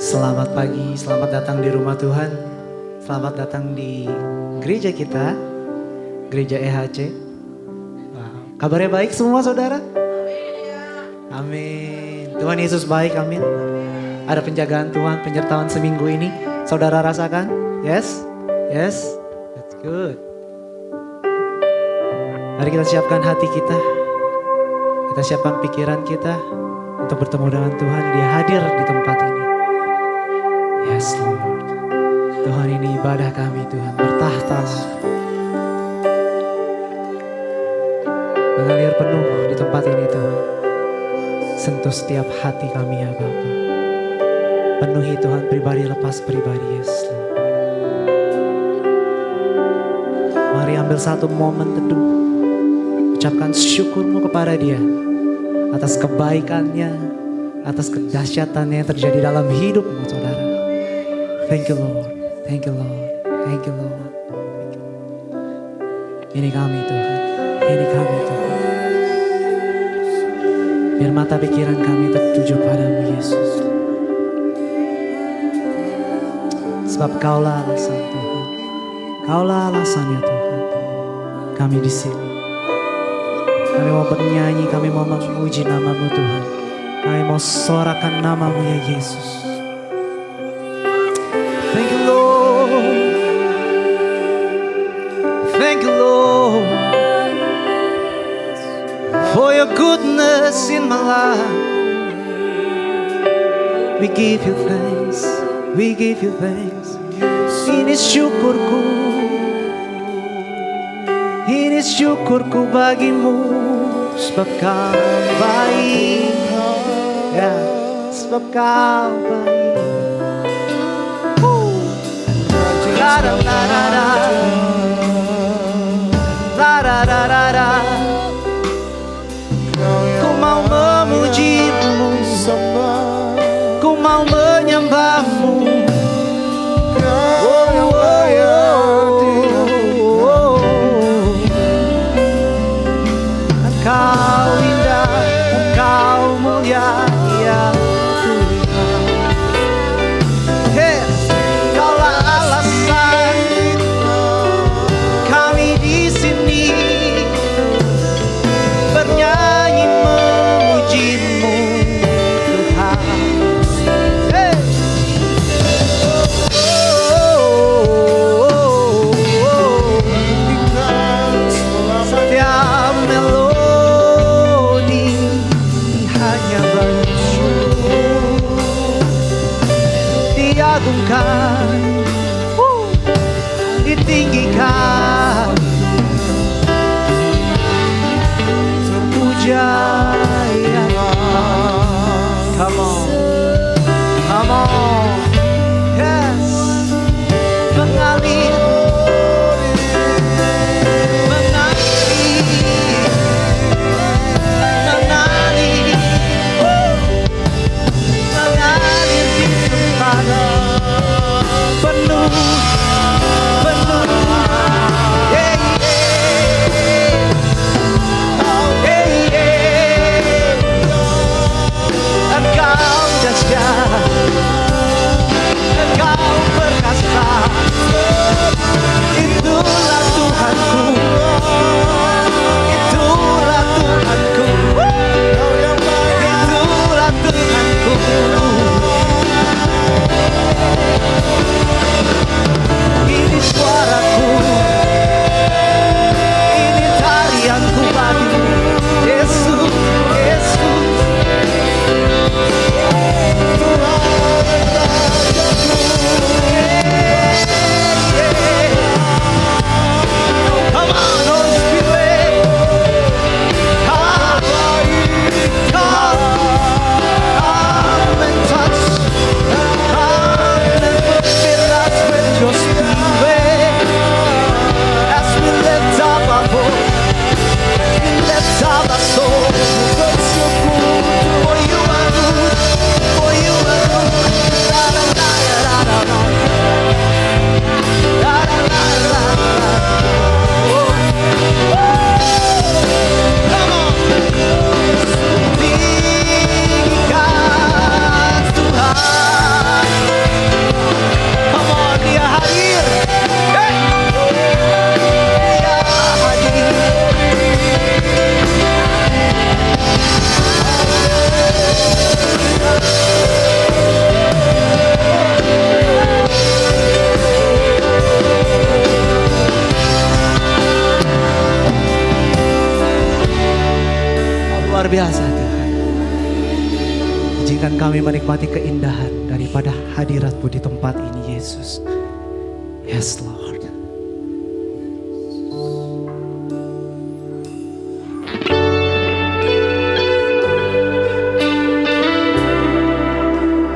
Selamat pagi, selamat datang di rumah Tuhan. Selamat datang di gereja kita, gereja EHC. Wow. Kabarnya baik semua saudara? Amin. Tuhan Yesus baik, amin. Ada penjagaan Tuhan, penyertaan seminggu ini. Saudara rasakan? Yes? Yes? That's good. Mari kita siapkan hati kita. Kita siapkan pikiran kita untuk bertemu dengan Tuhan. Dia hadir di tempat ini. Yes Lord. Tuhan, ini ibadah kami Tuhan. Bertahta mengalir penuh di tempat ini Tuhan. Sentuh setiap hati kami ya Bapa. Penuhi Tuhan pribadi lepas pribadi. Yes Lord. Mari ambil satu momen teduh. Ucapkan syukurmu kepada Dia atas kebaikannya, atas kedahsyatannya yang terjadi dalam hidupmu saudara. Thank you Lord, thank you Lord, thank you Lord. Ini kami Tuhan, ini kami Tuhan. Biar mata pikiran kami tertuju padamu Yesus. Sebab Kaulah alasan Tuhan, Kaulah alasannya Tuhan. Kami di sini. Kami mau bernyanyi, kami mau memuji namamu Tuhan. Kami mau sorakan namamu ya Yesus. Thank you Lord. Thank you Lord. For your goodness in my life. We give you thanks. We give you thanks. Ini syukurku. Ini syukurku bagimu. Sebab kau baik. Ya, sebab kau baik. La la la la la. La la la la la. Ku mau memujimu, ku mau menyembahmu. Engkau indah, Engkau mulia, ya Tuhan. Yes, Kaulah alasan kami di sini bernyanyi memujimu Tuhan. Hey. Setiap melodi hanya bersyukur, diagungkan, ditinggikan, terpuja ya Allah. Come on, come on, yes, mengalir, mengalir, mengalir, mengalir di tempat penuh, penuh, yeah, yeah, yeah. Engkau dahsyat, luar biasa Tuhan. Izinkan kami menikmati keindahan daripada hadirat-Mu di tempat ini Yesus. Yes Lord.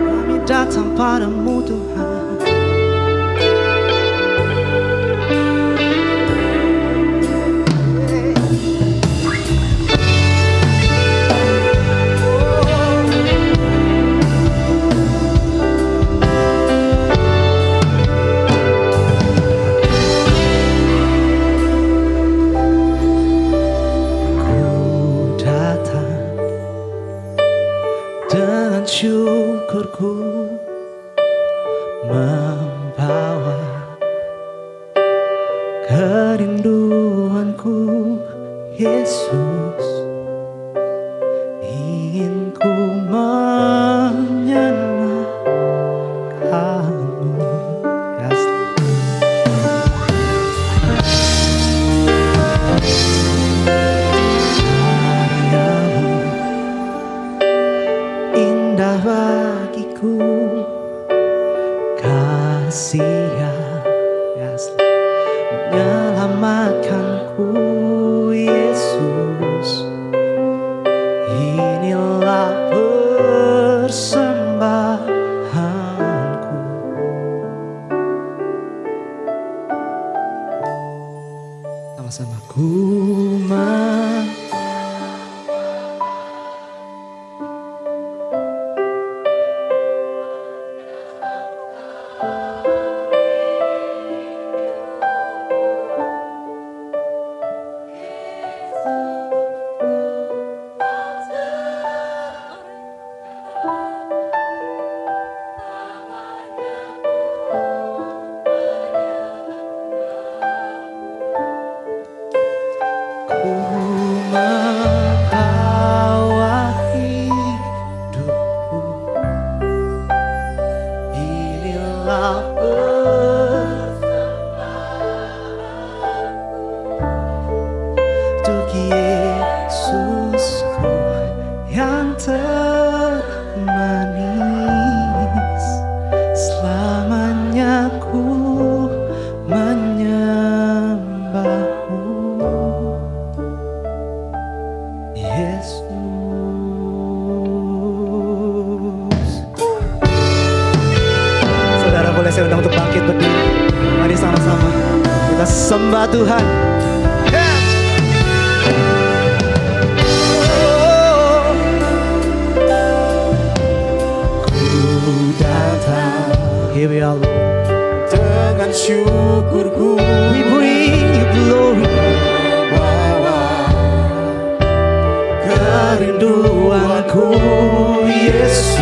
Kami datang padamu Tuhan. Dengan syukurku membawa kerinduanku Yesus, ingin ku menyenangkanmu. Yes. Indah bagiku kasih yang menyelamatkanku Yesus, inilah persembahanku. Sama-sama ku membawa hidupku, inilah untuk Yesusku yang termanis, selamanya ku menyembahmu Yesus. Saudara, boleh saya undang untuk bangkit berdiri. Mari sama-sama kita sembah Tuhan. Ku datang, here we are Lord, dengan syukurku, we bring you glory, kerinduanku Yesus,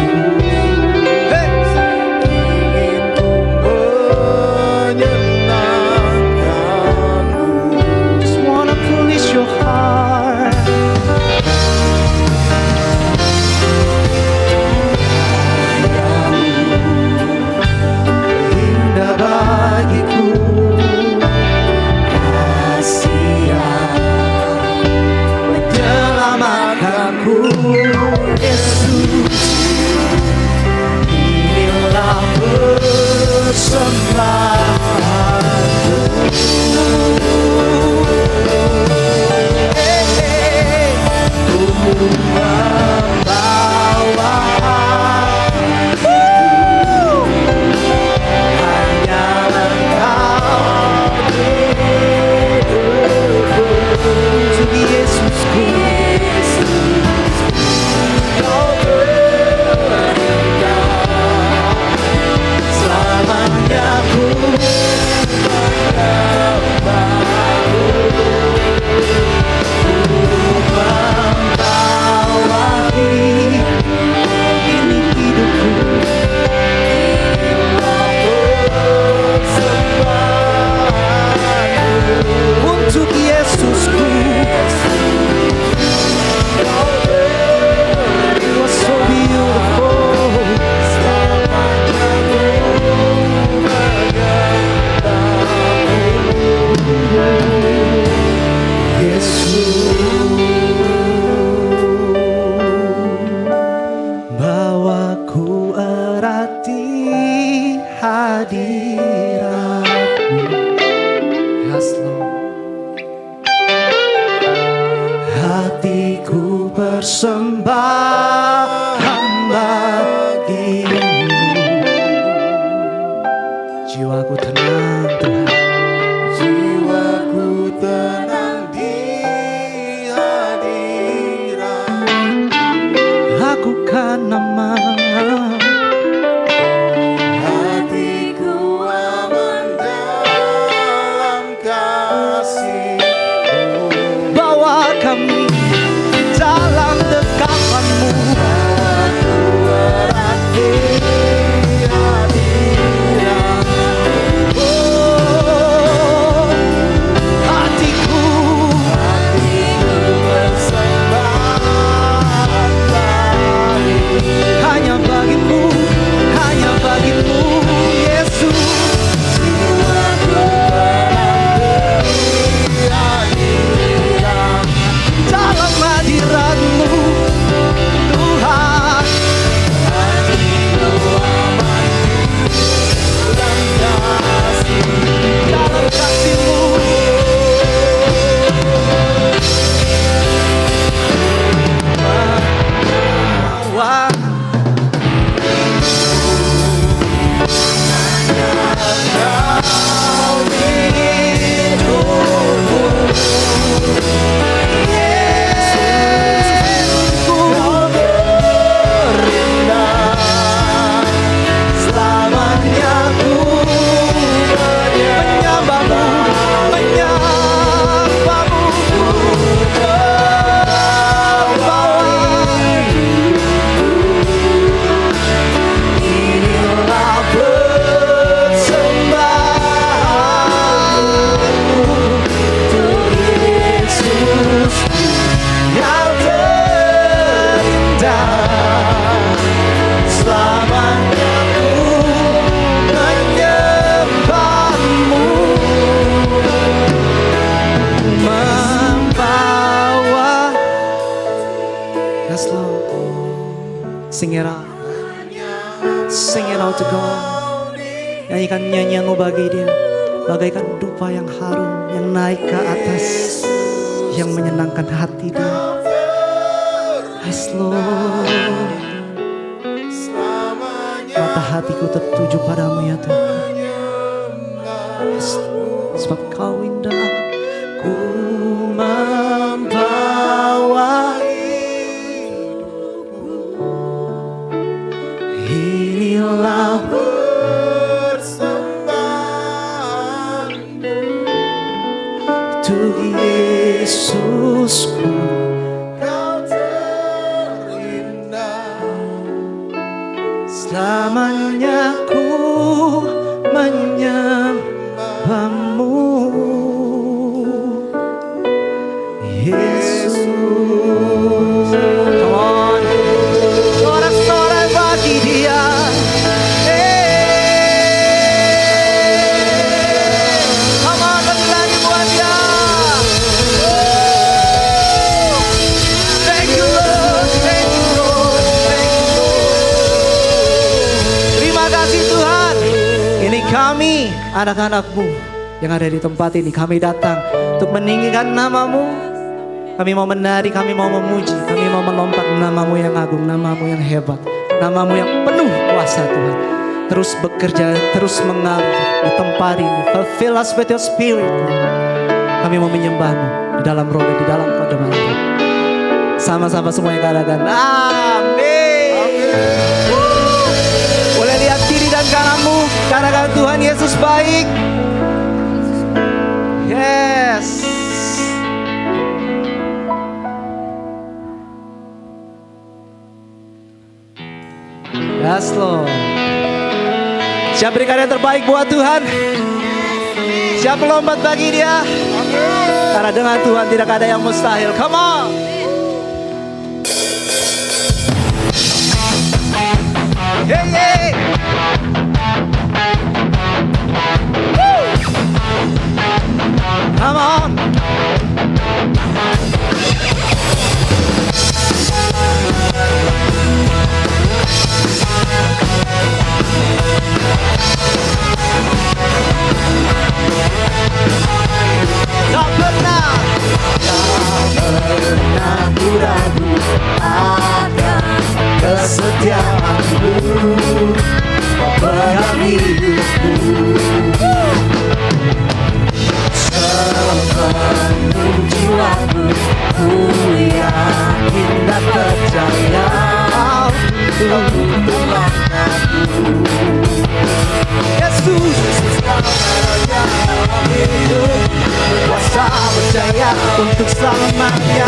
ingin ku menyenangkanmu. Just wanna please your heart. Indah bagiku kasih yang menyelamatkanku Yesus, hadirat-Mu. Yes, Lord. Hatiku persembahan bagi-Mu. Jiwaku tenang Tuhan. Jiwaku tenang di hadirat. Aku kan nama. Hatiku aman dalam kasih-Mu. Bawa kami dalam dekapan-Mu. Aku erat di hadirat. Oh, hatiku Persembahan bagi-Mu. hanya bagi-Mu, hanya bagi-Mu, Yesus. Jiwaku tenang di hadirat. Dalam hadirat-Mu, Tuhan. Hatiku aman dalam kasih. Dalam kasih-Mu. Wah, selamanya ku menyembah-Mu, menyembah-Mu. Inilah persembahanku untuk Yesus yang terindah. Selamanya ku menyembah-Mu, membawa. Yes, Lord. Sing it out. Sing it out to God. Nyanyikan nyanyianmu bagi Dia, bagaikan dupa yang harum yang naik ke atas, yang menyenangkan hati Dia. Yes, Lord. Mata hatiku tertuju padamu ya Tuhan. Yes, sebab Kau indah. Ku membawa inilah Persembahan-Mu. untuk Yesusku. Kau terindah. Selamanya ku menyembah-Mu, Yesus. Come on, sorak-sorai bagi Dia. Come on, lagi buat Dia. Thank you Lord, thank you Lord, thank you Lord. Terima kasih Tuhan. Ini kami, anak-anak-Mu yang ada di tempat ini. Kami datang untuk meninggikan nama-Mu. Kami mau menari, kami mau memuji, kami mau melompat nama-Mu yang agung, nama-Mu yang hebat, nama-Mu yang penuh kuasa Tuhan. Terus bekerja, terus mengalir di tempat ini. Fulfill us with your spirit. Kami mau menyembah-Mu di dalam roh dan di dalam kodam Allah. Sama-sama semua yang katakan amin. Boleh lihat kiri dan kananmu, katakan Tuhan Yesus baik. Yes. Yes Lord. Siap berikan yang terbaik buat Tuhan. Siap melompat bagi Dia. Karena dengan Tuhan tidak ada yang mustahil. Come on. Hey, hey. Woo. Come on. dalam hidupku. Sepenuh jiwaku ku yakin dan percaya untuk langkahku. Yesus kau raja dalam hidup, kuasa percaya untuk selamanya.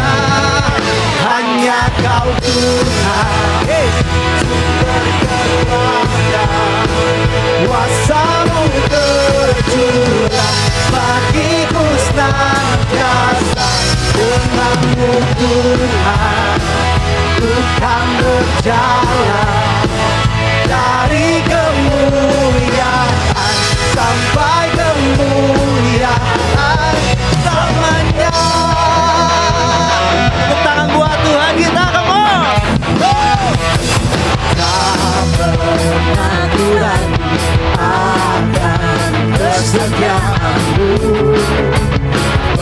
Hanya kau Tuhan, sumber kekuatan, kuasamu tercurah bagiku senantiasa. Denganmu Tuhan, ku kan berjalan dari kemuliaan sampai kemuliaan selamanya. Tepuk tangan buat Tuhan kita, come on. Tak pernah ku ragu akan kesetiaanmu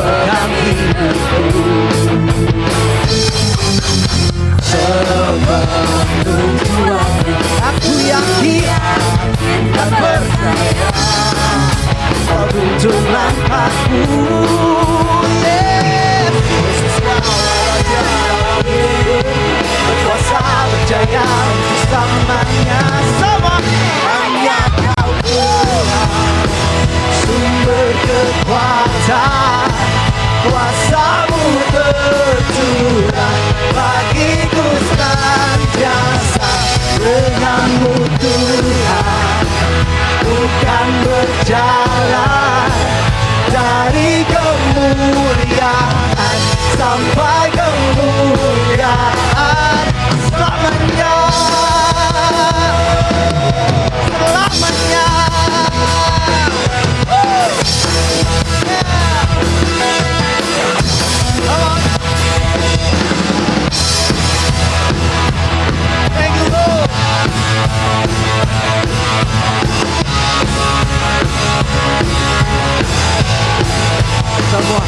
dalam hidupku. Sepenuh jiwaku aku yakin dan percaya untuk langkahku. Yesus kau raja dalam hidup, berkuasa percaya untuk selamanya. Sama hanya kau Tuhan, sumber kekuatan, kuasamu tercurah bagiku senantiasa. Denganmu Tuhan, ku kan berjalan dari kemuliaan sampai kemuliaan selamanya. Selamanya. Thank you, Lord. Semua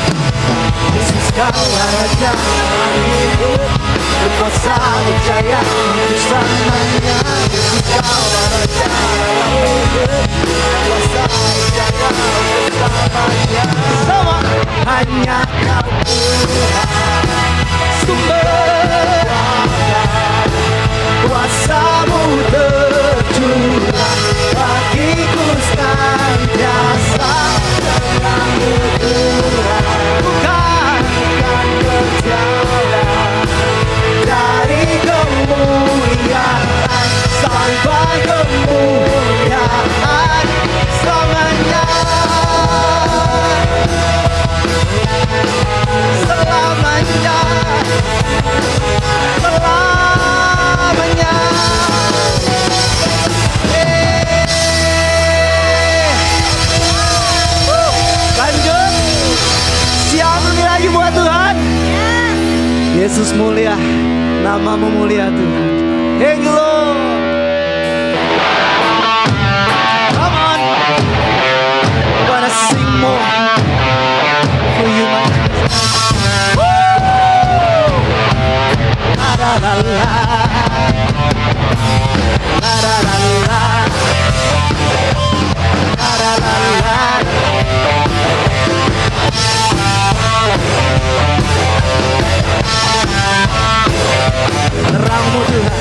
Yesus kau raja dalam hidup, berkuasa percaya untuk selamanya. Yesus kau raja dalam hidup, berkuasa percaya untuk selamanya. Semua hanya kau Tuhan, sumber kuasamu tercurah bagiku senantiasa. Denganmu Tuhan, bukan berjalan dari kemuliaan sampai kemuliaan selamanya. Selamanya, selamanya. Lanjut. Siap lebih lagi buat Tuhan. Yesus mulia, namamu mulia Tuhan. Thank you Lord. Come on, wanna sing more for you, my la la la la la la la la la la. Terangmu Tuhan,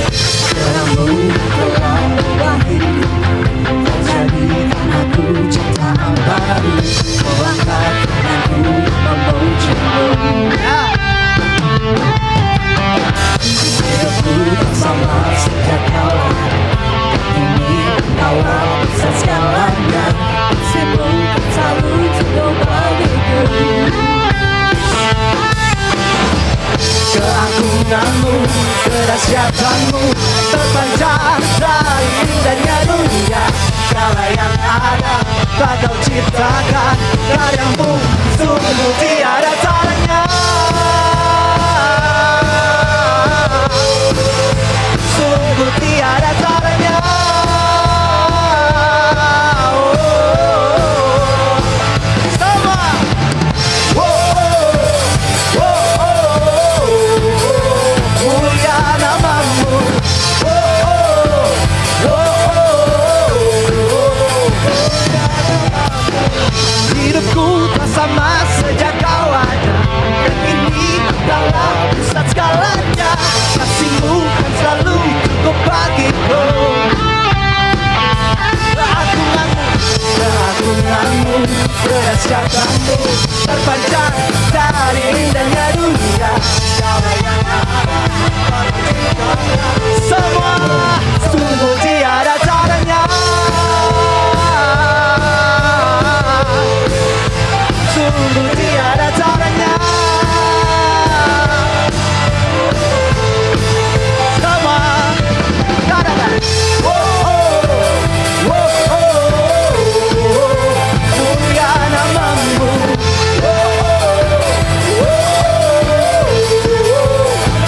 terangmu telah membahiku, jadikan aku ciptaan baru, melangkahkan aku memujimu. Hidupku tak sama sejak kau lahir, ini kau bisa segalanya, sibuk selalu cukup bagiku. Keagunganmu, kedahsyatanmu terpancar dari indahnya dunia. Segala yang ada tak kau ciptakan, karyamu sungguh tiada taranya. Sungguh tiada taranya. Mulia namamu, oh, oh, oh, oh, oh. kedahsyatanmu terpancar dari indahnya dunia. Segala yang ada pada cinta-Nya, semua sungguh tiada caranya. Sungguh tiada caranya. Sama katakan, oh oh, oh oh, mulia namamu. Oh oh,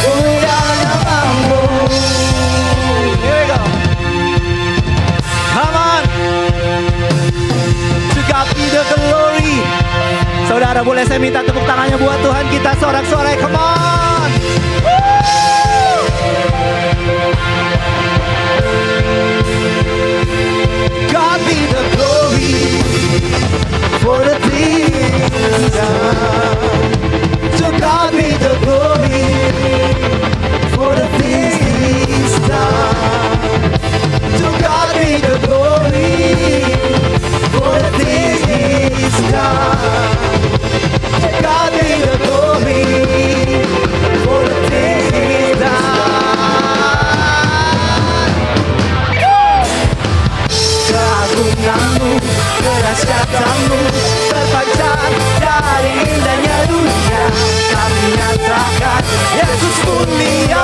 mulia namamu. Here we go. Come on. To God be the glory. Saudara, boleh saya minta tepuk tangannya buat Tuhan kita sorak-sorai. Come on. God be the glory for the things done. To God be the glory for the things He's done. To God be the glory for the things He's done. To God be the glory for the things He's done. Keagunganmu, kedahsyatanmu terpancar dari indahnya dunia. Kami nyatakan Yesus mulia.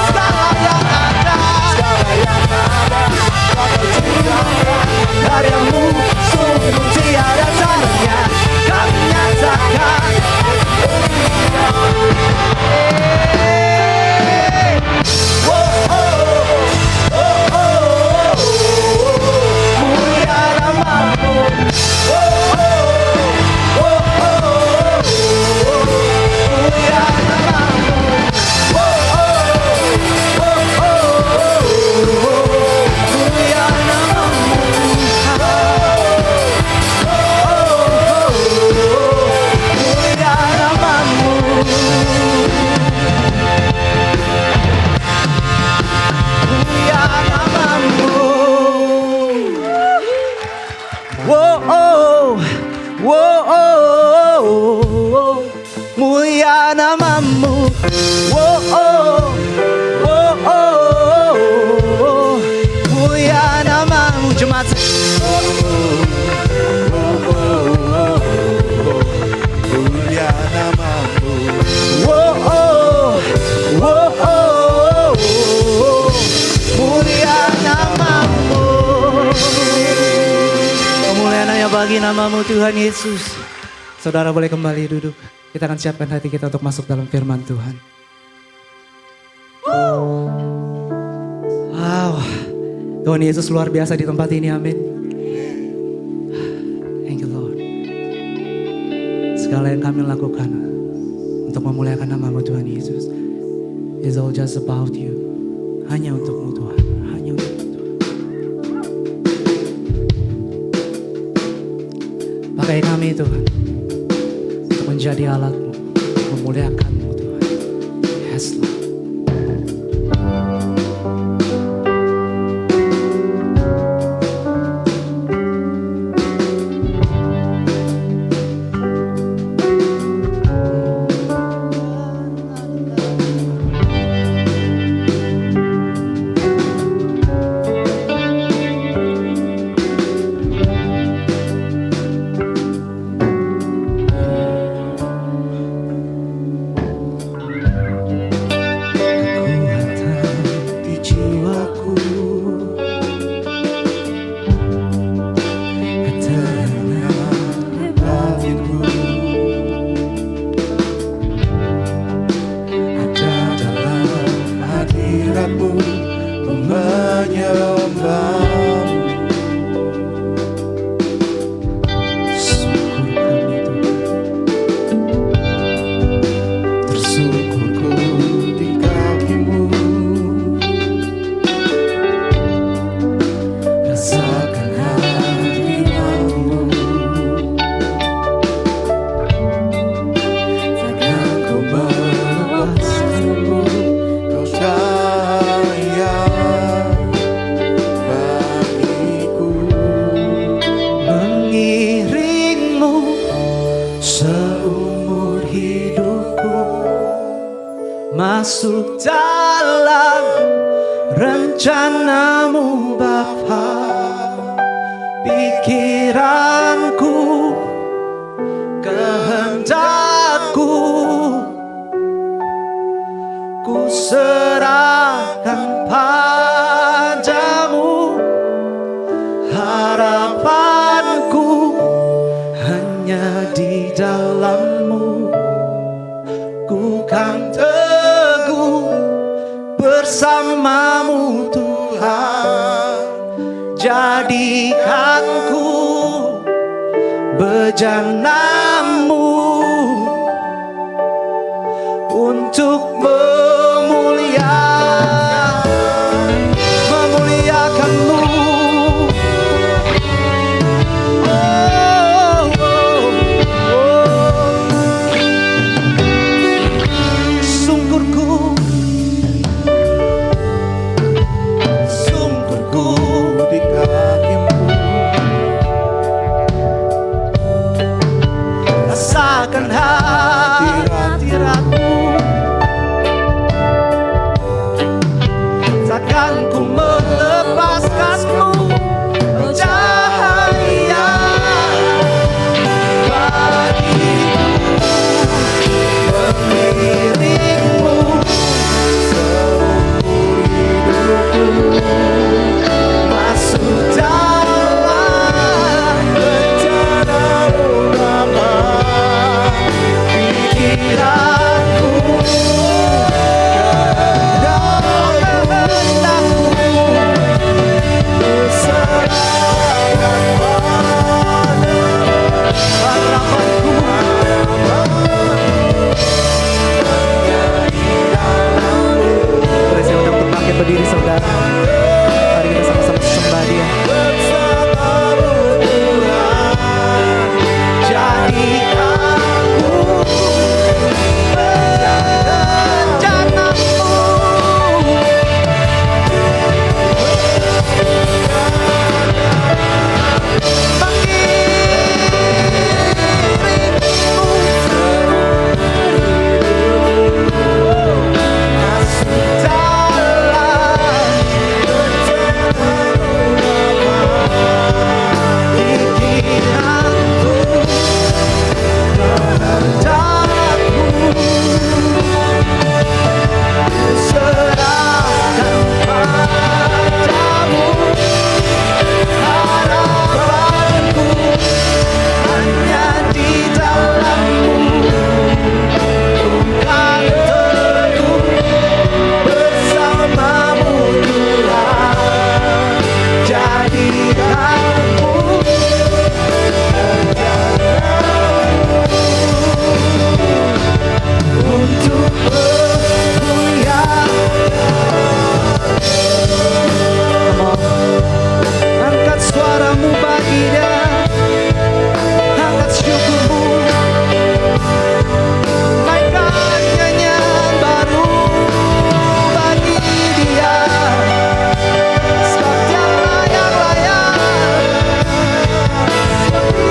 Segala yang ada pada cinta-Nya, karyamu sungguh tiada tandingan. Kami nyatakan Yesus mulia. Oh oh, oh oh, mulia namamu. Oh oh, oh oh, mulia namamu. Oh oh, oh oh, mulia namamu. Mulia namamu. Mulia namamu. Whoa, oh, whoa, oh, mulia namamu. Whoa, oh, whoa, oh, mulia namamu. Jemaat, Mulia namamu. whoa, oh, whoa, oh, mulia namamu. Kemuliaan hanya bagi namamu Tuhan Yesus. Saudara boleh kembali duduk. Kita akan siapkan hati kita untuk masuk dalam firman Tuhan. Wow, Tuhan Yesus luar biasa di tempat ini, amin. Thank you Lord. Segala yang kami lakukan untuk memuliakan namamu Tuhan Yesus, is all just about you. Hanya untukmu Tuhan, hanya untukmu Tuhan. Pakai kami Tuhan untuk menjadi alatmu, memuliakanmu Tuhan. Yes Lord. masuk dalam rencanamu Bapa. Pikiranku, kehendakku, ku serahkan padamu. Harapanku hanya di dalam-Mu. Ku kan teguh bersama-Mu Tuhan. Jadikanku bejana-Mu untuk memuliakan-Mu. Rasakan hadirat-Mu, takkan ku melepaskan-Mu, oh cahaya bagiku, mengiring-Mu seumur hidupku, masuk dalam rencana-Mu Bapa. Pikiranku, kehendakku, serahkan padamu. Harapanku Boleh saya undang untuk bangkit berdiri saudara. Mari kita sama-sama sembah Dia. Bersama-Mu Tuhan, jadi aku rencana-Mu. Masuk dalam rencana-Mu Bapa. Pikiranku, kehendakku, serahkan padamu. Harapanku hanya di dalam-Mu. Ku kan teguh bersama-Mu Tuhan. Jadikanku untuk angkat suaramu bagi Dia, angkat syukurmu, naikkan nyanyian baru bagi Dia. Sebab Dia layak-layak,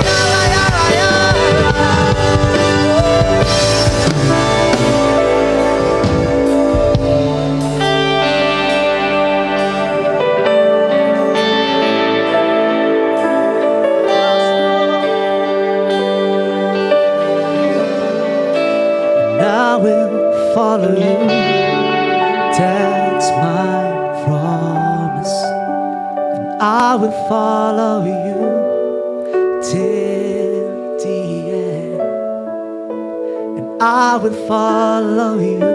Dia layak-layak. I will follow You, that's my promise. And I will follow You till the end. And I will follow You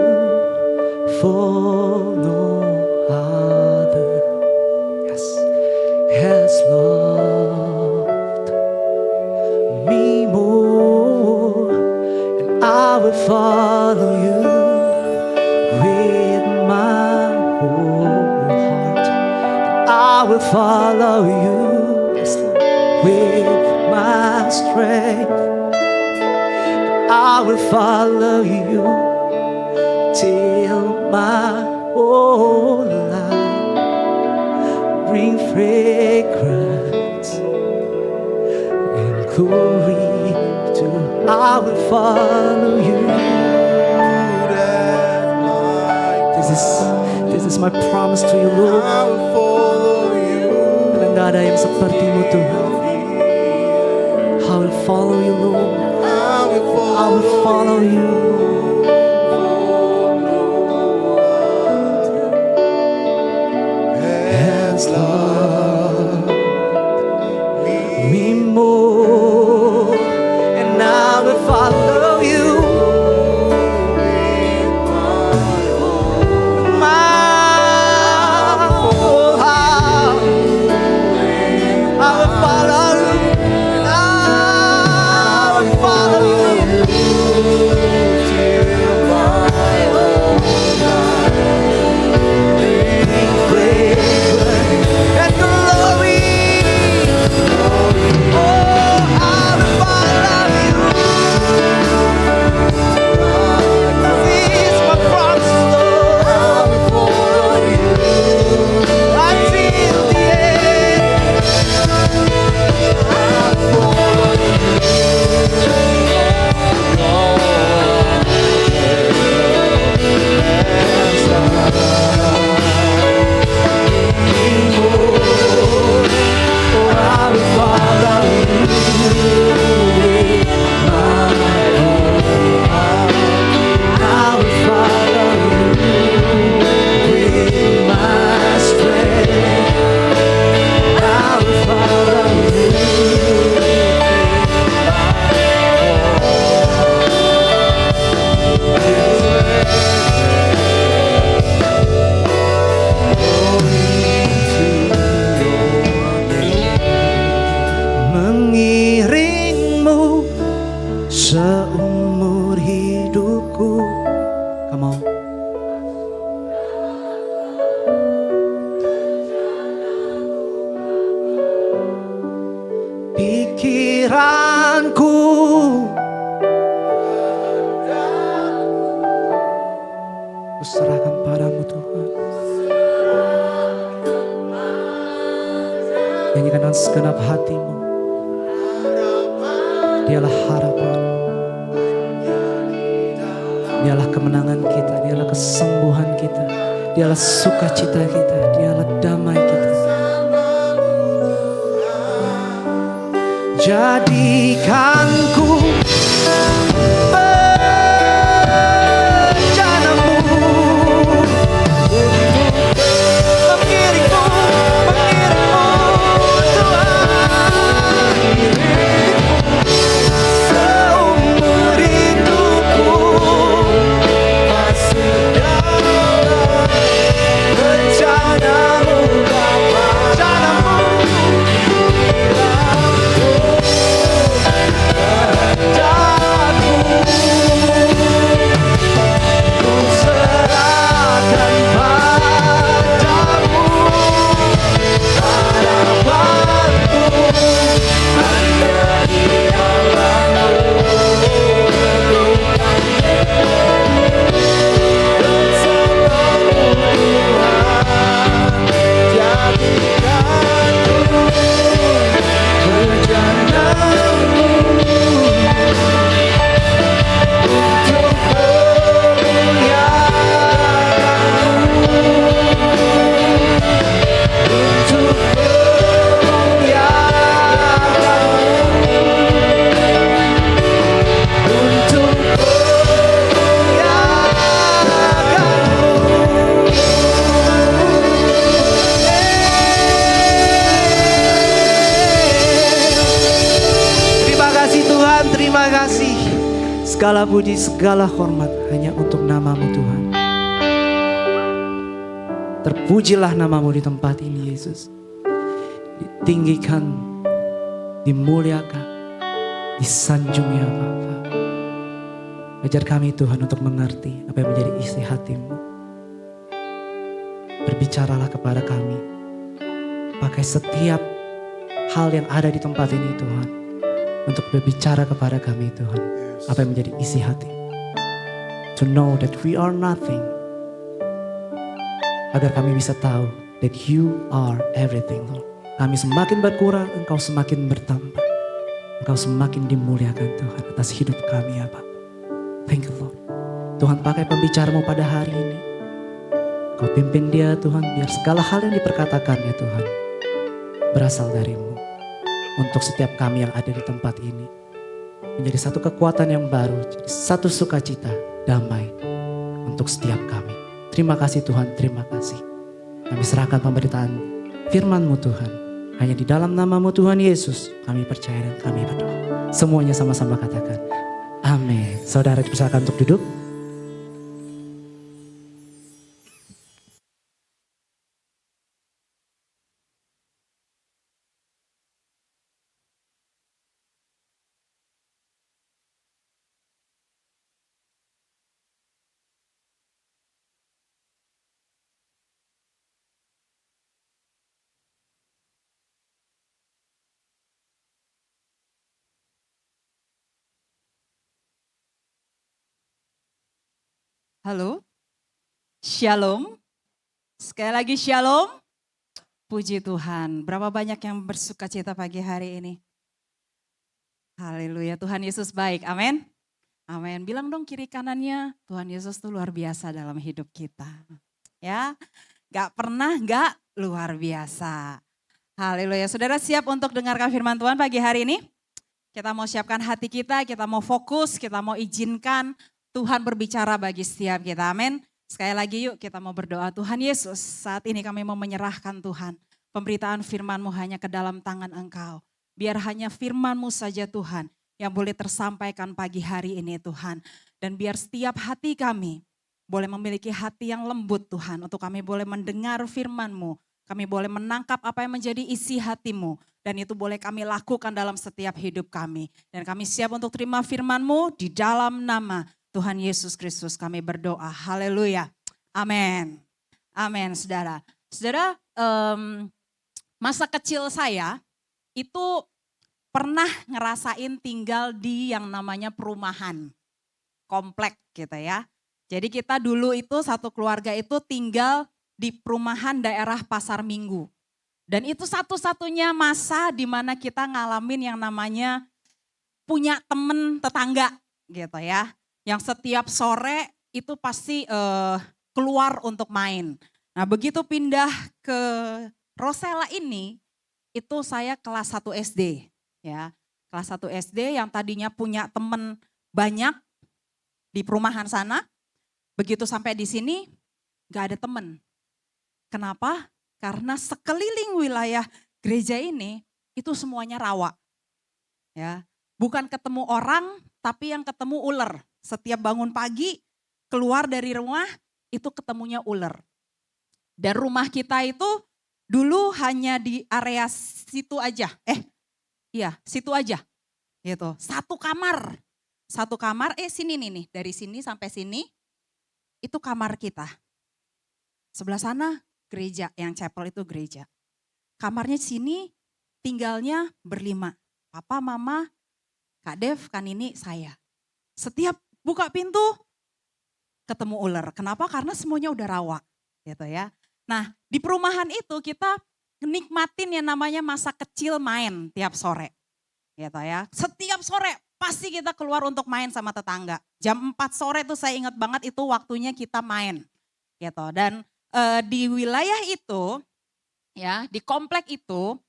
for no other. Yes, has loved me more. And I will follow You with my whole heart. And I will follow You, yes, Lord, with my strength. I will follow You till my whole life bring fragrance and glory to. I will follow You. That my This is my promise to you, Lord. I will follow you. Karena gak ada yang sepertimu Tuhan. I will follow you, Lord. I will I will follow you. Has loved Me more, and I will follow you. My whole heart, I will follow you. I will follow you. And glory. Oh, I will follow you. This is my promise, Lord. Until the end. I will follow you. I will follow you with my strength. I will follow you. Mengiringmu seumur hidupku. Come on. Pikiranku kuserahkan padamu Tuhan. Nyanyikan dengan segenap hatimu. Dialah harapan. Dialah kemenangan kita. Dialah kesembuhan kita. Dialah sukacita kita. Dialah damai kita. Jadikanku bencanamu mengiringmu Tuhan. Seumur hidupku masih dalam rencanamu Bapa. Ku serahkan padamu harapanku hanya Dialah bersamamu Tuhan. Jadikanku berjanamu untuk Terima kasih Tuhan, terima kasih. Segala puji, segala hormat hanya untuk namamu Tuhan. Terpujilah namamu di tempat ini Yesus. Ditinggikan, dimuliakan, disanjung ya Bapa. Ajar kami Tuhan untuk mengerti apa yang menjadi isi hatimu. Berbicaralah kepada kami. Pakai setiap hal yang ada di tempat ini Tuhan. Untuk berbicara kepada kami Tuhan. Apa yang menjadi isi hati. To know that we are nothing. Agar kami bisa tahu that you are everything Lord. Kami semakin berkurang, Engkau semakin bertambah. Engkau semakin dimuliakan Tuhan atas hidup kami ya Bapa. Thank you Lord. Tuhan pakai pembicaramu pada hari ini. Kau pimpin dia Tuhan, biar segala hal yang diperkatakannya Tuhan berasal darimu. Untuk setiap kami yang ada di tempat ini, menjadi satu kekuatan yang baru, jadi satu sukacita, damai untuk setiap kami. Terima kasih Tuhan, terima kasih. Kami serahkan pemberitaan firman-Mu Tuhan. Hanya di dalam nama-Mu Tuhan Yesus kami percaya dan kami berdoa. Semuanya sama-sama katakan amin. Saudara dipersilakan untuk duduk. Halo, Shalom. Sekali lagi Shalom. Puji Tuhan, berapa banyak yang bersuka cita pagi hari ini. Haleluya, Tuhan Yesus baik, amin. Amin, bilang dong kiri kanannya, Tuhan Yesus tuh luar biasa dalam hidup kita. Ya, gak pernah gak luar biasa. Haleluya, saudara siap untuk dengarkan firman Tuhan pagi hari ini? Kita mau siapkan hati kita mau fokus, kita mau izinkan Tuhan berbicara bagi setiap kita, amin. Sekali lagi yuk kita mau berdoa. Tuhan Yesus, saat ini kami mau menyerahkan Tuhan. Pemberitaan firman-Mu hanya ke dalam tangan Engkau. Biar hanya firman-Mu saja Tuhan yang boleh tersampaikan pagi hari ini Tuhan. Dan biar setiap hati kami boleh memiliki hati yang lembut Tuhan. Untuk kami boleh mendengar firman-Mu. Kami boleh menangkap apa yang menjadi isi hati-Mu. Dan itu boleh kami lakukan dalam setiap hidup kami. Dan kami siap untuk terima firman-Mu di dalam nama Tuhan Yesus Kristus kami berdoa. Haleluya. Amin. Amin saudara. Saudara, masa kecil saya itu pernah ngerasain tinggal di yang namanya perumahan. Komplek gitu ya. Jadi kita dulu itu satu keluarga itu tinggal di perumahan daerah Pasar Minggu. Dan itu satu-satunya masa di mana kita ngalamin yang namanya punya temen tetangga gitu ya. Yang setiap sore itu pasti keluar untuk main. Nah begitu pindah ke Rosella ini, itu saya kelas 1 SD. Ya, kelas 1 SD yang tadinya punya temen banyak di perumahan sana. Begitu sampai di sini gak ada temen. Kenapa? Karena sekeliling wilayah gereja ini itu semuanya rawa. Ya, bukan ketemu orang tapi yang ketemu ular. Setiap bangun pagi, keluar dari rumah, itu ketemunya ular. Dan rumah kita itu dulu hanya di area situ aja. Situ aja. Gitu. Satu kamar. Sini nih, dari sini sampai sini, itu kamar kita. Sebelah sana gereja, yang chapel itu gereja. Kamarnya sini tinggalnya berlima. Papa, mama, Kak Dev, Kak Nini, saya. Setiap buka pintu ketemu ular. Kenapa? Karena semuanya udah rawa gitu ya. Nah di perumahan itu kita nikmatin yang namanya masa kecil main tiap sore gitu ya. Setiap sore pasti kita keluar untuk main sama tetangga. Jam 4 sore tuh saya ingat banget itu waktunya kita main gitu. Dan di wilayah itu ya, di komplek itu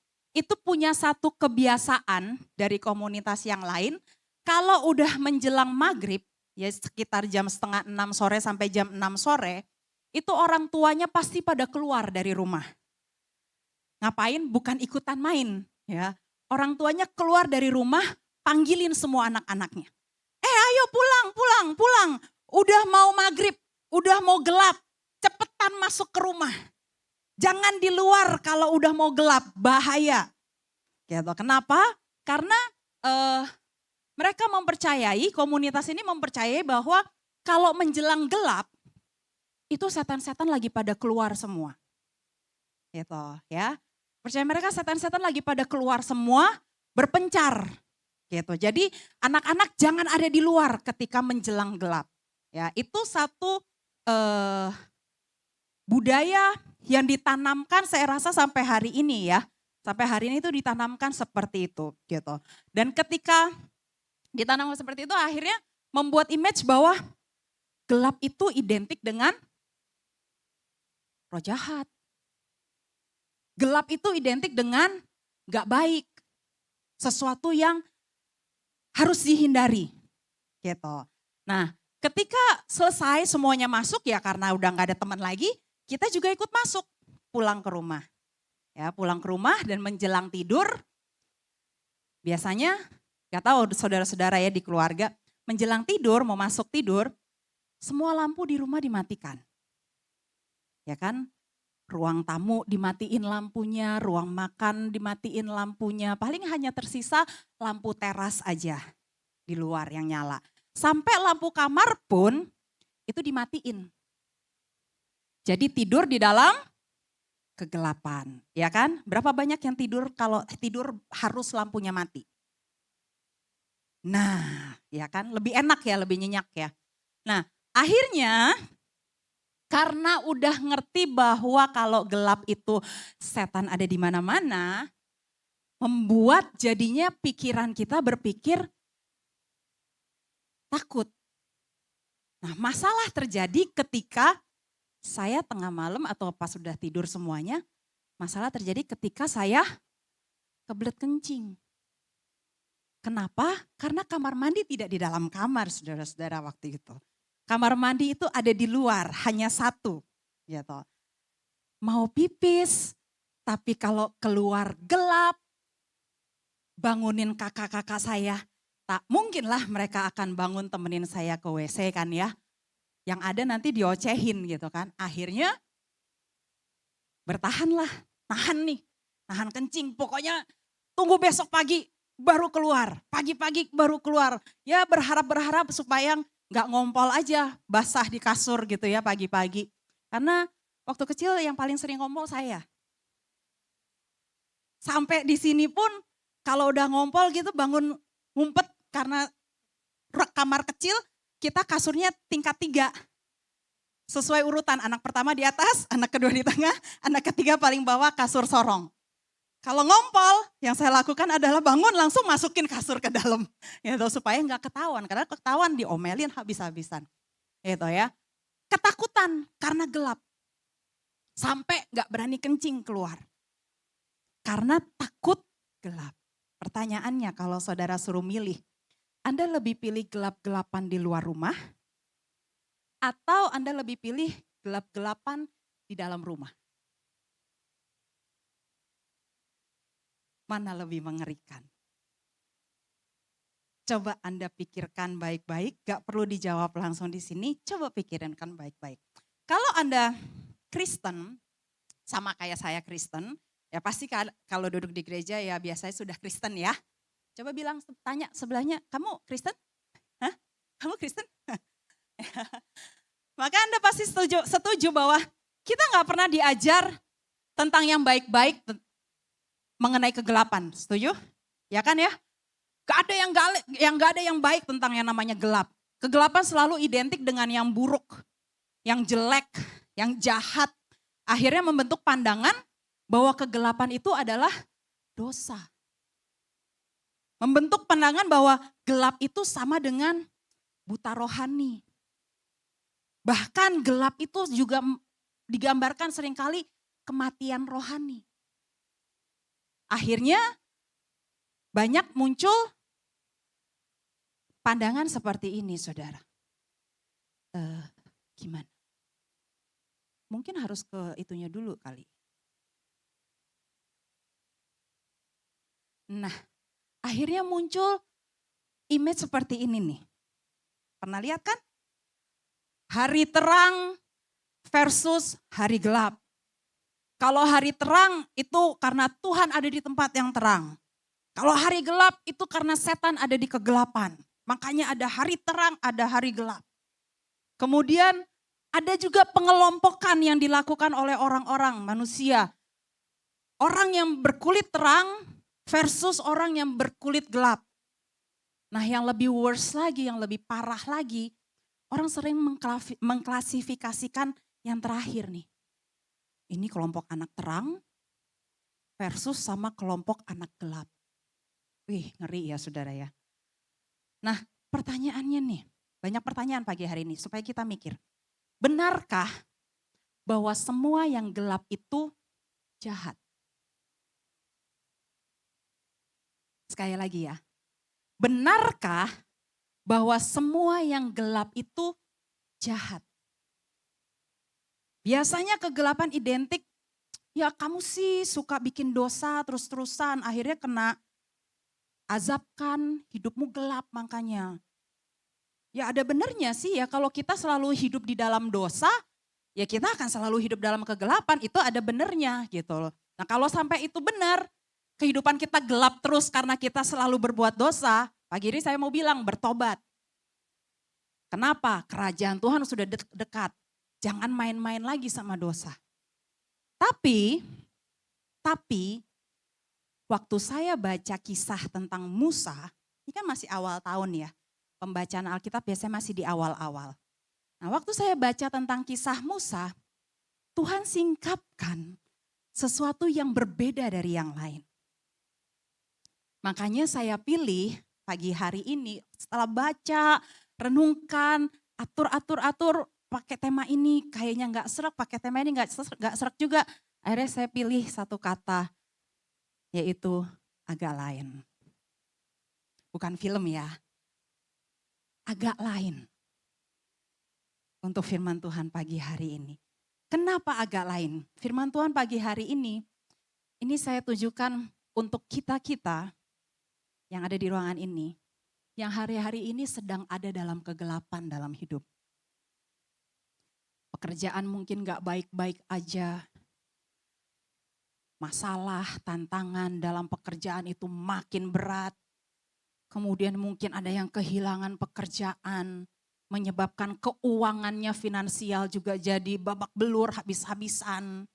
punya satu kebiasaan dari komunitas yang lain. Kalau udah menjelang maghrib, ya sekitar jam setengah 6 sore sampai jam 6 sore, itu orang tuanya pasti pada keluar dari rumah. Ngapain? Bukan ikutan main. Ya. Orang tuanya keluar dari rumah, panggilin semua anak-anaknya. Ayo pulang. Udah mau maghrib, udah mau gelap, cepetan masuk ke rumah. Jangan di luar kalau udah mau gelap, bahaya. Gitu. Kenapa? Karena mereka mempercayai, komunitas ini mempercayai bahwa kalau menjelang gelap, itu setan-setan lagi pada keluar semua. Gitu ya. Percaya mereka setan-setan lagi pada keluar semua, berpencar. Gitu. Jadi anak-anak jangan ada di luar ketika menjelang gelap. Ya, itu satu budaya yang ditanamkan saya rasa sampai hari ini ya. Sampai hari ini itu ditanamkan seperti itu gitu. Dan ketika ditanam seperti itu akhirnya membuat image bahwa gelap itu identik dengan roh jahat. Gelap itu identik dengan gak baik. Sesuatu yang harus dihindari. Gitu. Nah, ketika selesai semuanya masuk ya karena udah gak ada teman lagi, kita juga ikut masuk pulang ke rumah. Ya, pulang ke rumah dan menjelang tidur, biasanya gak tahu saudara-saudara ya di keluarga, menjelang tidur, mau masuk tidur, semua lampu di rumah dimatikan. Ya kan? Ruang tamu dimatiin lampunya, ruang makan dimatiin lampunya. Paling hanya tersisa lampu teras aja di luar yang nyala. Sampai lampu kamar pun itu dimatiin. Jadi tidur di dalam kegelapan, ya kan? Berapa banyak yang tidur kalau tidur harus lampunya mati? Nah, ya kan? Lebih enak ya, lebih nyenyak ya. Nah, akhirnya karena udah ngerti bahwa kalau gelap itu setan ada di mana-mana, membuat jadinya pikiran kita berpikir takut. Nah, masalah terjadi ketika saya tengah malam atau pas sudah tidur semuanya, masalah terjadi ketika saya kebelet kencing. Kenapa? Karena kamar mandi tidak di dalam kamar, saudara-saudara waktu itu. Kamar mandi itu ada di luar, hanya satu. Gitu. Mau pipis, tapi kalau keluar gelap, bangunin kakak-kakak saya. Tak mungkinlah mereka akan bangun temenin saya ke WC kan ya. Yang ada nanti diocehin gitu kan. Akhirnya bertahanlah, nahan kencing. Pokoknya tunggu besok pagi baru keluar, pagi-pagi baru keluar. Ya berharap supaya nggak ngompol aja, basah di kasur gitu ya pagi-pagi. Karena waktu kecil yang paling sering ngompol saya. Sampai di sini pun kalau udah ngompol gitu bangun ngumpet karena kamar kecil kita kasurnya tingkat 3. Sesuai urutan, anak pertama di atas, anak kedua di tengah, anak ketiga paling bawah kasur sorong. Kalau ngompol, yang saya lakukan adalah bangun langsung masukin kasur ke dalam. Gitu, supaya nggak ketahuan, karena ketahuan diomelin habis-habisan. Gitu ya. Ketakutan karena gelap. Sampai nggak berani kencing keluar. Karena takut gelap. Pertanyaannya kalau saudara suruh milih, Anda lebih pilih gelap-gelapan di luar rumah? Atau Anda lebih pilih gelap-gelapan di dalam rumah? Mana lebih mengerikan? Coba Anda pikirkan baik-baik, gak perlu dijawab langsung di sini, coba pikirkan baik-baik. Kalau Anda Kristen, sama kayak saya Kristen, ya pasti kalau duduk di gereja ya biasanya sudah Kristen ya. Coba tanya sebelahnya, kamu Kristen? Hah? Kamu Kristen? Maka Anda pasti setuju bahwa kita gak pernah diajar tentang yang baik-baik, mengenai kegelapan, setuju? Ya kan ya? Gak ada yang baik tentang yang namanya gelap. Kegelapan selalu identik dengan yang buruk, yang jelek, yang jahat. Akhirnya membentuk pandangan bahwa kegelapan itu adalah dosa. Membentuk pandangan bahwa gelap itu sama dengan buta rohani. Bahkan gelap itu juga digambarkan seringkali kematian rohani. Akhirnya banyak muncul pandangan seperti ini saudara. Gimana? Mungkin harus ke itunya dulu kali. Nah, akhirnya muncul image seperti ini nih. Pernah lihat kan? Hari terang versus hari gelap. Kalau hari terang itu karena Tuhan ada di tempat yang terang. Kalau hari gelap itu karena setan ada di kegelapan. Makanya ada hari terang, ada hari gelap. Kemudian ada juga pengelompokan yang dilakukan oleh orang-orang manusia. Orang yang berkulit terang versus orang yang berkulit gelap. Nah yang lebih worse lagi, yang lebih parah lagi, orang sering mengklasifikasikan yang terakhir nih. Ini kelompok anak terang versus sama kelompok anak gelap. Wih ngeri ya saudara ya. Nah pertanyaannya nih, banyak pertanyaan pagi hari ini supaya kita mikir. Benarkah bahwa semua yang gelap itu jahat? Sekali lagi ya. Benarkah bahwa semua yang gelap itu jahat? Biasanya kegelapan identik, ya kamu sih suka bikin dosa terus-terusan, akhirnya kena azab kan, hidupmu gelap makanya. Ya ada benernya sih ya, kalau kita selalu hidup di dalam dosa, ya kita akan selalu hidup dalam kegelapan, itu ada benernya gitu loh. Nah kalau sampai itu benar, kehidupan kita gelap terus karena kita selalu berbuat dosa, pagi ini saya mau bilang bertobat. Kenapa? Kerajaan Tuhan sudah dekat. Jangan main-main lagi sama dosa. Tapi waktu saya baca kisah tentang Musa, ini kan masih awal tahun ya. Pembacaan Alkitab biasanya masih di awal-awal. Nah waktu saya baca tentang kisah Musa, Tuhan singkapkan sesuatu yang berbeda dari yang lain. Makanya saya pilih pagi hari ini setelah baca, renungkan, atur pakai tema ini kayaknya nggak serak, pakai tema ini nggak serak juga. Akhirnya saya pilih satu kata, yaitu agak lain. Bukan film ya, agak lain. Untuk firman Tuhan pagi hari ini. Kenapa agak lain? Firman Tuhan pagi hari ini saya tujukan untuk kita-kita yang ada di ruangan ini, yang hari-hari ini sedang ada dalam kegelapan dalam hidup. Pekerjaan mungkin gak baik-baik aja. Masalah, tantangan dalam pekerjaan itu makin berat. Kemudian mungkin ada yang kehilangan pekerjaan, menyebabkan keuangannya finansial juga jadi babak belur habis-habisan.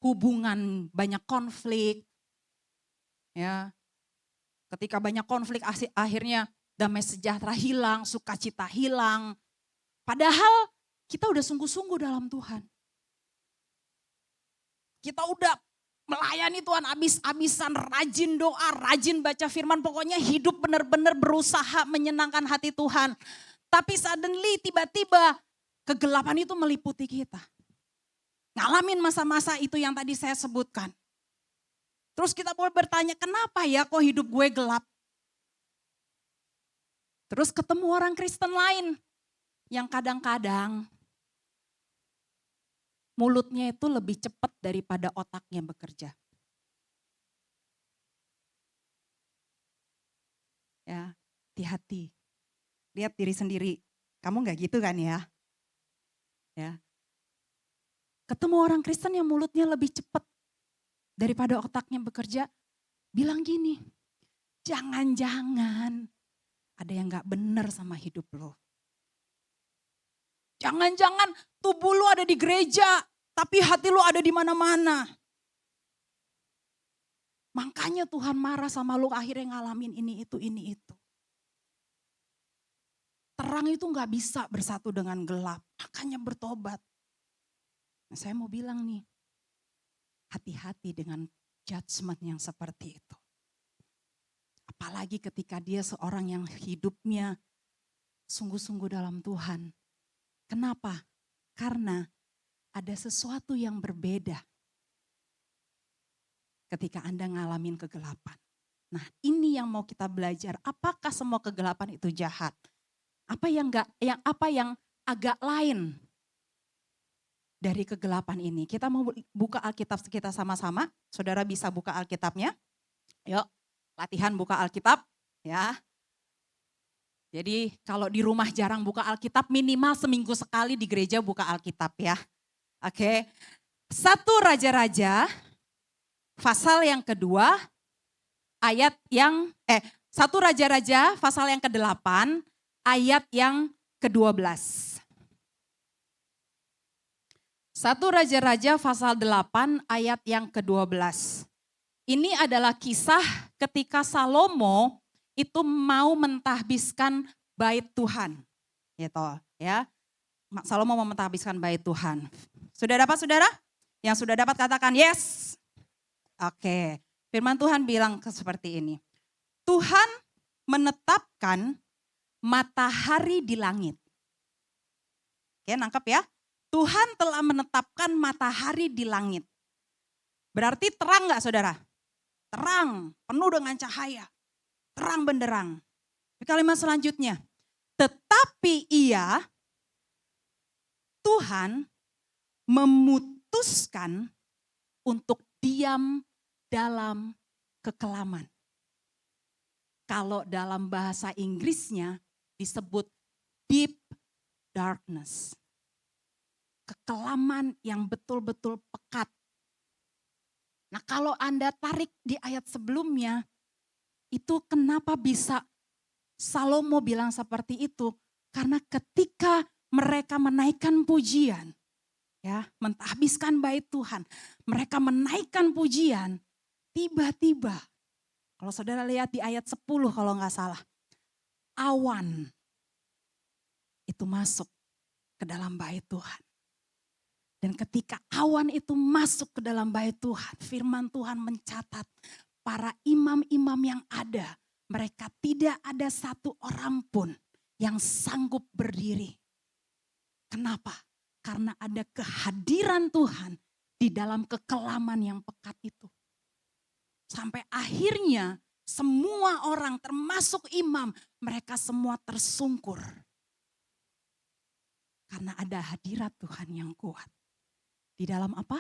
Hubungan banyak konflik. Ya. Ketika banyak konflik akhirnya damai sejahtera hilang, sukacita hilang. Padahal kita udah sungguh-sungguh dalam Tuhan. Kita udah melayani Tuhan habis-habisan, rajin doa, rajin baca firman. Pokoknya hidup benar-benar berusaha menyenangkan hati Tuhan. Tapi suddenly tiba-tiba kegelapan itu meliputi kita. Ngalamin masa-masa itu yang tadi saya sebutkan. Terus kita boleh bertanya, kenapa ya kok hidup gue gelap? Terus ketemu orang Kristen lain yang kadang-kadang mulutnya itu lebih cepat daripada otaknya bekerja. Ya, hati-hati. Lihat diri sendiri. Kamu gak gitu kan ya? Ya. Ketemu orang Kristen yang mulutnya lebih cepat daripada otaknya bekerja, bilang gini, jangan-jangan ada yang gak benar sama hidup lo. Jangan-jangan tubuh lo ada di gereja, tapi hati lo ada di mana-mana. Makanya Tuhan marah sama lo, akhirnya ngalamin ini itu. Terang itu gak bisa bersatu dengan gelap, makanya bertobat. Nah, saya mau bilang nih, hati-hati dengan judgement yang seperti itu. Apalagi ketika dia seorang yang hidupnya sungguh-sungguh dalam Tuhan. Kenapa? Karena ada sesuatu yang berbeda ketika Anda ngalamin kegelapan. Nah, ini yang mau kita belajar. Apakah semua kegelapan itu jahat? Apa yang agak lain dari kegelapan ini? Kita mau buka Alkitab kita sama-sama. Saudara bisa buka Alkitabnya. Yuk, latihan buka Alkitab ya. Jadi kalau di rumah jarang buka Alkitab, minimal seminggu sekali di gereja buka Alkitab ya. Oke. 1 Raja-Raja pasal yang kedua ayat yang 1 Raja-Raja pasal yang ke-8 ayat yang ke-12. 1 Raja-Raja pasal 8 ayat yang ke-12. Ini adalah kisah ketika Salomo itu mau mentahbiskan bait Tuhan. Gitu ya. Salomo mau mentahbiskan bait Tuhan. Sudah dapat saudara? Yang sudah dapat katakan yes. Oke. Firman Tuhan bilang seperti ini. Tuhan menetapkan matahari di langit. Oke, nangkep ya. Tuhan telah menetapkan matahari di langit. Berarti terang gak saudara? Terang, penuh dengan cahaya. Terang benderang. Kalimat selanjutnya. Tetapi Tuhan memutuskan untuk diam dalam kekelaman. Kalau dalam bahasa Inggrisnya disebut deep darkness. Kekelaman yang betul-betul pekat. Nah, kalau Anda tarik di ayat sebelumnya, itu kenapa bisa Salomo bilang seperti itu? Karena ketika mereka menaikkan pujian, ya, mentahbiskan bait Tuhan, mereka menaikkan pujian, tiba-tiba, kalau saudara lihat di ayat 10 kalau nggak salah, awan itu masuk ke dalam bait Tuhan. Dan ketika awan itu masuk ke dalam bait Tuhan, firman Tuhan mencatat para imam-imam yang ada, mereka tidak ada satu orang pun yang sanggup berdiri. Kenapa? Karena ada kehadiran Tuhan di dalam kekelaman yang pekat itu. Sampai akhirnya semua orang termasuk imam, mereka semua tersungkur. Karena ada hadirat Tuhan yang kuat. Di dalam apa?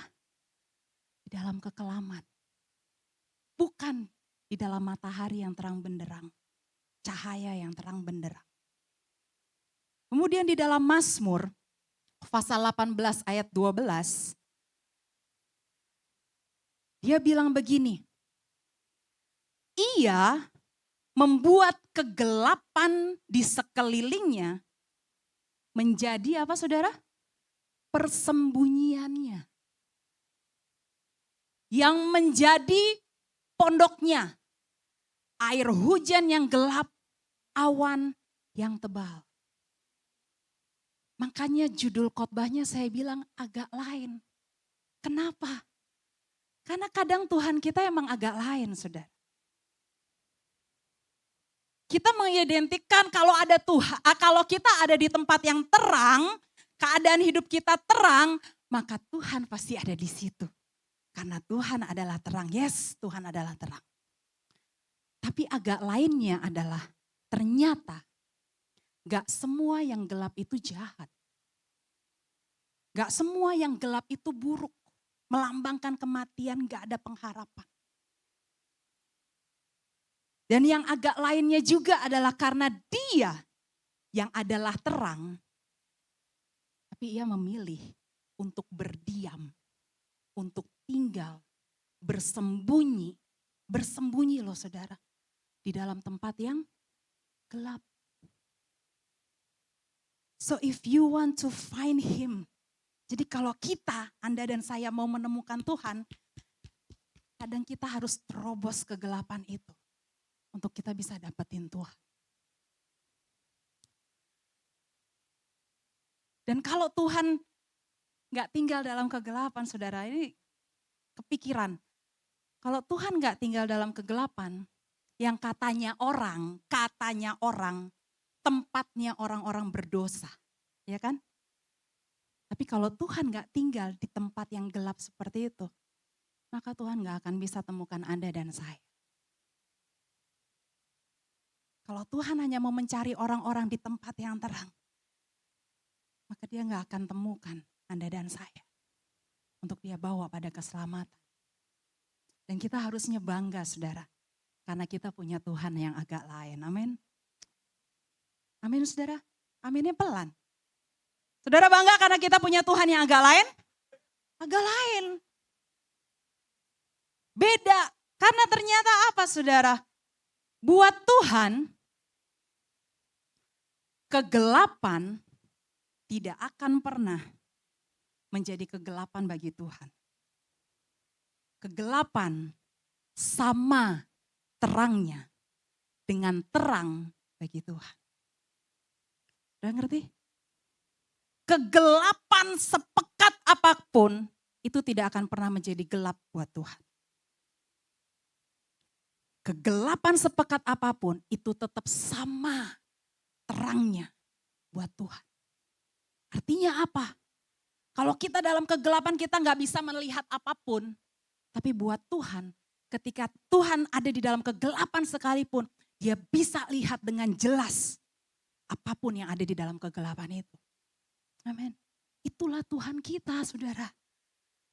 Di dalam kekelaman. Bukan di dalam matahari yang terang benderang. Cahaya yang terang benderang. Kemudian di dalam Mazmur, pasal 18 ayat 12. Dia bilang begini. Ia membuat kegelapan di sekelilingnya menjadi apa saudara? Persembunyiannya. Yang menjadi pondoknya. Air hujan yang gelap, awan yang tebal. Makanya judul khotbahnya saya bilang agak lain. Kenapa? Karena kadang Tuhan kita emang agak lain, saudara. Kita mengidentikan kalau ada Tuhan, kalau kita ada di tempat yang terang, keadaan hidup kita terang, maka Tuhan pasti ada di situ. Karena Tuhan adalah terang. Yes, Tuhan adalah terang. Tapi agak lainnya adalah ternyata gak semua yang gelap itu jahat. Gak semua yang gelap itu buruk. Melambangkan kematian, gak ada pengharapan. Dan yang agak lainnya juga adalah karena dia yang adalah terang. Tapi ia memilih untuk berdiam, untuk tinggal, bersembunyi. Bersembunyi loh saudara, di dalam tempat yang gelap. So if you want to find him, jadi kalau kita, Anda dan saya mau menemukan Tuhan, kadang kita harus terobos kegelapan itu. Untuk kita bisa dapetin Tuhan. Dan kalau Tuhan gak tinggal dalam kegelapan, saudara, ini kepikiran. Kalau Tuhan gak tinggal dalam kegelapan, yang katanya orang, tempatnya orang-orang berdosa. Ya kan? Tapi kalau Tuhan gak tinggal di tempat yang gelap seperti itu, maka Tuhan gak akan bisa temukan Anda dan saya. Kalau Tuhan hanya mau mencari orang-orang di tempat yang terang, maka dia gak akan temukan Anda dan saya. Untuk dia bawa pada keselamatan. Dan kita harusnya bangga saudara. Karena kita punya Tuhan yang agak lain. Amin. Amin saudara. Aminnya pelan. Saudara bangga karena kita punya Tuhan yang agak lain? Agak lain. Beda. Karena ternyata apa saudara? Buat Tuhan, kegelapan tidak akan pernah menjadi kegelapan bagi Tuhan. Kegelapan sama terangnya dengan terang bagi Tuhan. Udah ngerti? Kegelapan sepekat apapun itu tidak akan pernah menjadi gelap buat Tuhan. Kegelapan sepekat apapun itu tetap sama terangnya buat Tuhan. Artinya apa? Kalau kita dalam kegelapan kita nggak bisa melihat apapun. Tapi buat Tuhan, ketika Tuhan ada di dalam kegelapan sekalipun, dia bisa lihat dengan jelas apapun yang ada di dalam kegelapan itu. Amin. Itulah Tuhan kita, saudara.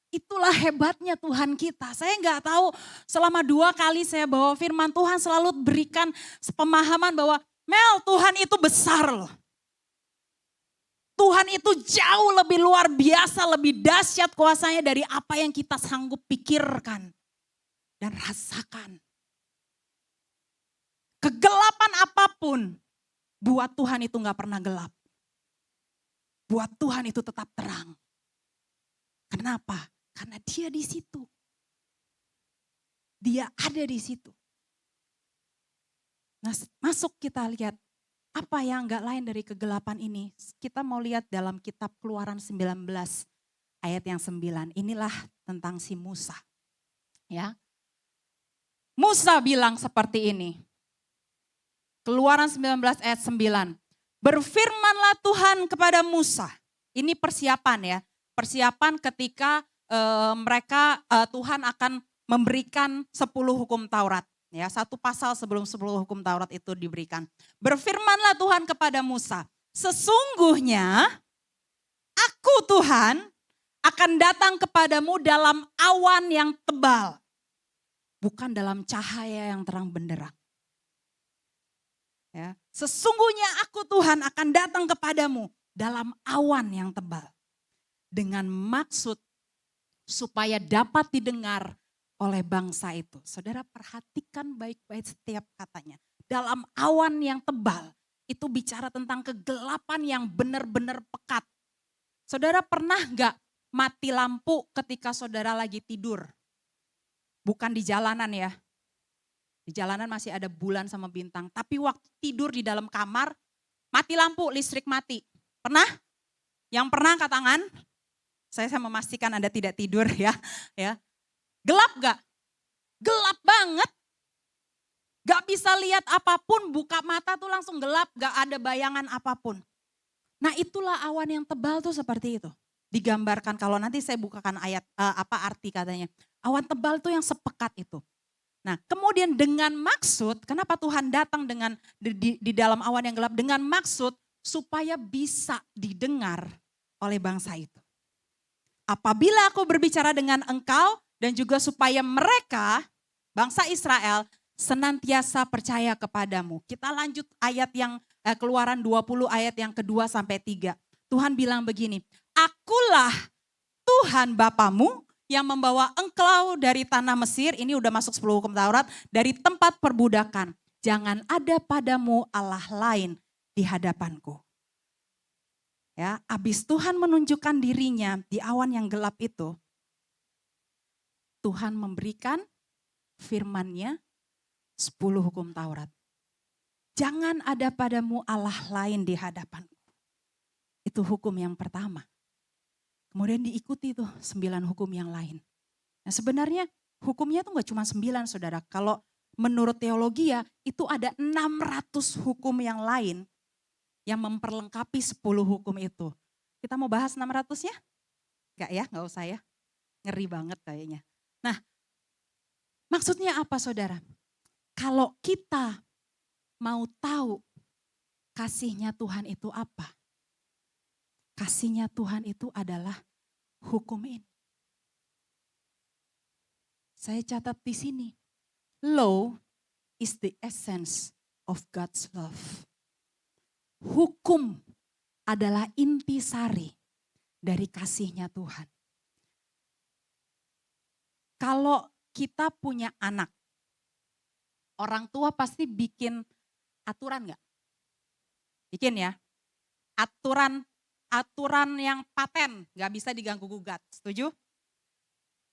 Itulah hebatnya Tuhan kita. Saya nggak tahu selama 2 kali saya bawa firman Tuhan selalu berikan pemahaman bahwa Mel, Tuhan itu besar loh. Tuhan itu jauh lebih luar biasa, lebih dahsyat kuasanya dari apa yang kita sanggup pikirkan dan rasakan. Kegelapan apapun, buat Tuhan itu nggak pernah gelap. Buat Tuhan itu tetap terang. Kenapa? Karena dia di situ. Dia ada di situ. Nah, masuk kita lihat apa yang enggak lain dari kegelapan ini. Kita mau lihat dalam kitab Keluaran 19 ayat yang 9. Inilah tentang si Musa. Ya. Musa bilang seperti ini. Keluaran 19 ayat 9. Berfirmanlah Tuhan kepada Musa. Ini persiapan ya. Persiapan ketika Tuhan akan memberikan 10 hukum Taurat. Ya, 1 pasal sebelum 10 hukum Taurat itu diberikan. Berfirmanlah Tuhan kepada Musa, sesungguhnya aku Tuhan akan datang kepadamu dalam awan yang tebal, bukan dalam cahaya yang terang benderang. Ya, sesungguhnya aku Tuhan akan datang kepadamu dalam awan yang tebal, dengan maksud supaya dapat didengar oleh bangsa itu. Saudara perhatikan baik-baik setiap katanya. Dalam awan yang tebal, itu bicara tentang kegelapan yang benar-benar pekat. Saudara pernah gak mati lampu ketika saudara lagi tidur? Bukan di jalanan ya. Di jalanan masih ada bulan sama bintang. Tapi waktu tidur di dalam kamar, mati lampu, listrik mati. Pernah? Yang pernah angkat tangan? Saya memastikan Anda tidak tidur ya. Gelap gak? Gelap banget. Gak bisa lihat apapun, buka mata tuh langsung gelap, gak ada bayangan apapun. Nah itulah awan yang tebal tuh seperti itu. Digambarkan kalau nanti saya bukakan ayat apa arti katanya. Awan tebal tuh yang sepekat itu. Nah kemudian dengan maksud, kenapa Tuhan datang dengan di dalam awan yang gelap? Dengan maksud supaya bisa didengar oleh bangsa itu. Apabila aku berbicara dengan engkau dan juga supaya mereka, bangsa Israel, senantiasa percaya kepadamu. Kita lanjut ayat yang Keluaran 20 ayat yang kedua sampai 3. Tuhan bilang begini, akulah Tuhan Bapamu yang membawa engkau dari tanah Mesir, ini udah masuk 10 hukum Taurat, dari tempat perbudakan. Jangan ada padamu Allah lain di hadapanku. Ya, abis Tuhan menunjukkan dirinya di awan yang gelap itu, Tuhan memberikan firman-Nya 10 hukum Taurat. Jangan ada padamu Allah lain di hadapanku. Itu hukum yang pertama. Kemudian diikuti tuh 9 hukum yang lain. Nah sebenarnya hukumnya tuh gak cuma 9 saudara. Kalau menurut teologi ya itu ada 600 hukum yang lain yang memperlengkapi 10 hukum itu. Kita mau bahas 600-nya? Enggak ya, enggak usah ya. Ngeri banget kayaknya. Nah, maksudnya apa saudara? Kalau kita mau tahu kasihnya Tuhan itu apa? Kasihnya Tuhan itu adalah hukum ini. Saya catat di sini. Law is the essence of God's love. Hukum adalah intisari dari kasihnya Tuhan. Kalau kita punya anak, orang tua pasti bikin aturan gak? Bikin ya. Aturan yang paten, gak bisa diganggu gugat. Setuju?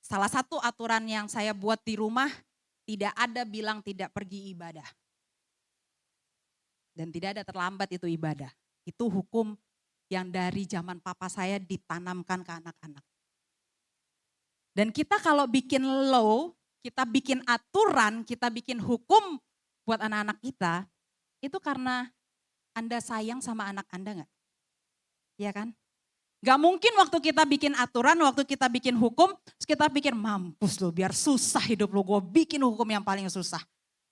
Salah satu aturan yang saya buat di rumah, tidak ada bilang tidak pergi ibadah. Dan tidak ada terlambat itu ibadah. Itu hukum yang dari zaman papa saya ditanamkan ke anak-anak. Dan kita kalau bikin law, kita bikin aturan, kita bikin hukum buat anak-anak kita, itu karena Anda sayang sama anak Anda enggak? Iya kan? Gak mungkin waktu kita bikin aturan, waktu kita bikin hukum, terus kita pikir mampus lo biar susah hidup lo, gue bikin hukum yang paling susah.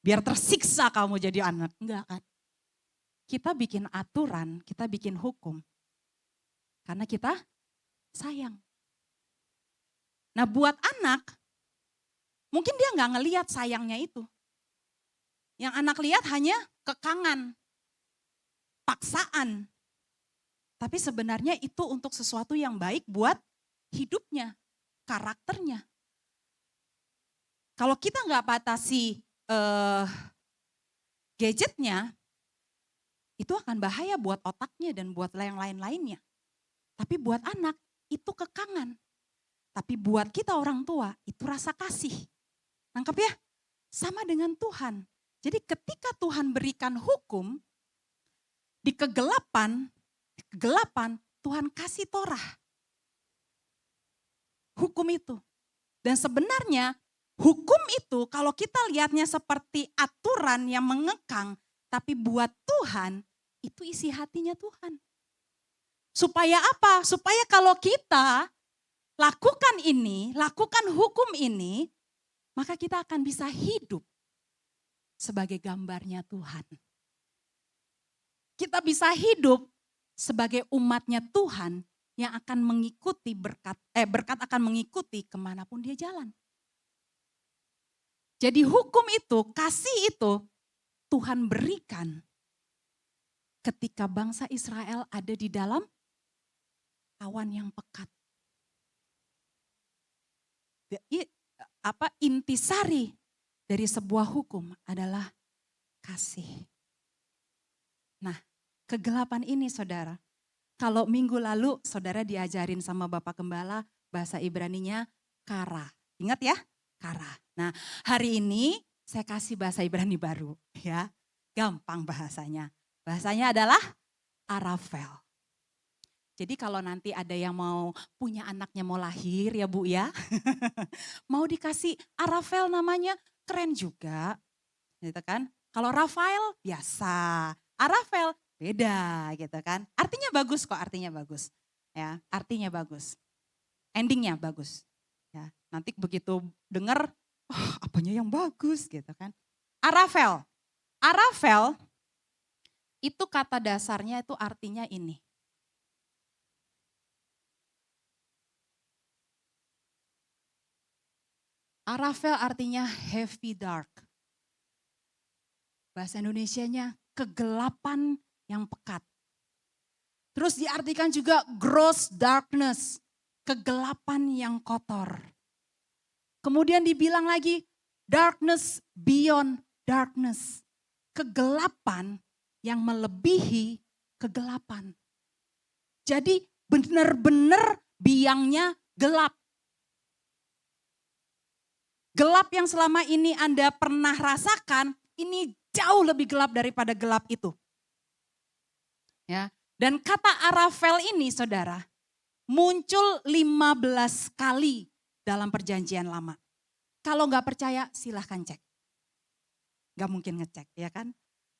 Biar tersiksa kamu jadi anak. Enggak kan. Kita bikin aturan, kita bikin hukum. Karena kita sayang. Nah buat anak, mungkin dia gak ngelihat sayangnya itu. Yang anak lihat hanya kekangan, paksaan. Tapi sebenarnya itu untuk sesuatu yang baik buat hidupnya, karakternya. Kalau kita nggak batasi gadgetnya, itu akan bahaya buat otaknya dan buat yang lain-lainnya. Tapi buat anak itu kekangan. Tapi buat kita orang tua itu rasa kasih. Nangkep ya? Sama dengan Tuhan. Jadi ketika Tuhan berikan hukum, di kegelapan Tuhan kasih Torah. Hukum itu. Dan sebenarnya hukum itu kalau kita lihatnya seperti aturan yang mengekang, tapi buat Tuhan itu isi hatinya Tuhan. Supaya apa? Supaya kalau kita lakukan ini, lakukan hukum ini, maka kita akan bisa hidup sebagai gambarnya Tuhan. Kita bisa hidup sebagai umatnya Tuhan yang akan mengikuti berkat akan mengikuti kemanapun dia jalan. Jadi hukum itu, kasih itu Tuhan berikan ketika bangsa Israel ada di dalam awan yang pekat. Intisari dari sebuah hukum adalah kasih. Nah, kegelapan ini saudara, kalau minggu lalu saudara diajarin sama Bapak Gembala bahasa Ibraninya kara. Ingat ya? Kara. Nah, hari ini saya kasih bahasa Ibrani baru ya. Gampang bahasanya. Bahasanya adalah arafel. Jadi kalau nanti ada yang mau punya anaknya mau lahir ya Bu ya. Mau dikasih arafel namanya, keren juga. Gitu kan? Kalau Rafael biasa. Arafel beda gitu kan. Artinya bagus kok, artinya bagus. Ya, artinya bagus. Endingnya bagus. Ya, nanti begitu dengar, oh, apanya yang bagus gitu kan. Arafel. Arafel itu kata dasarnya itu artinya ini. Arafel artinya heavy dark. Bahasa Indonesianya kegelapan yang pekat. Terus diartikan juga gross darkness, kegelapan yang kotor. Kemudian dibilang lagi darkness beyond darkness, kegelapan yang melebihi kegelapan. Jadi benar-benar biangnya gelap. Gelap yang selama ini Anda pernah rasakan, ini jauh lebih gelap daripada gelap itu. Ya, dan kata arafel ini saudara, muncul 15 kali dalam perjanjian lama. Kalau nggak percaya silahkan cek. Nggak mungkin ngecek ya kan.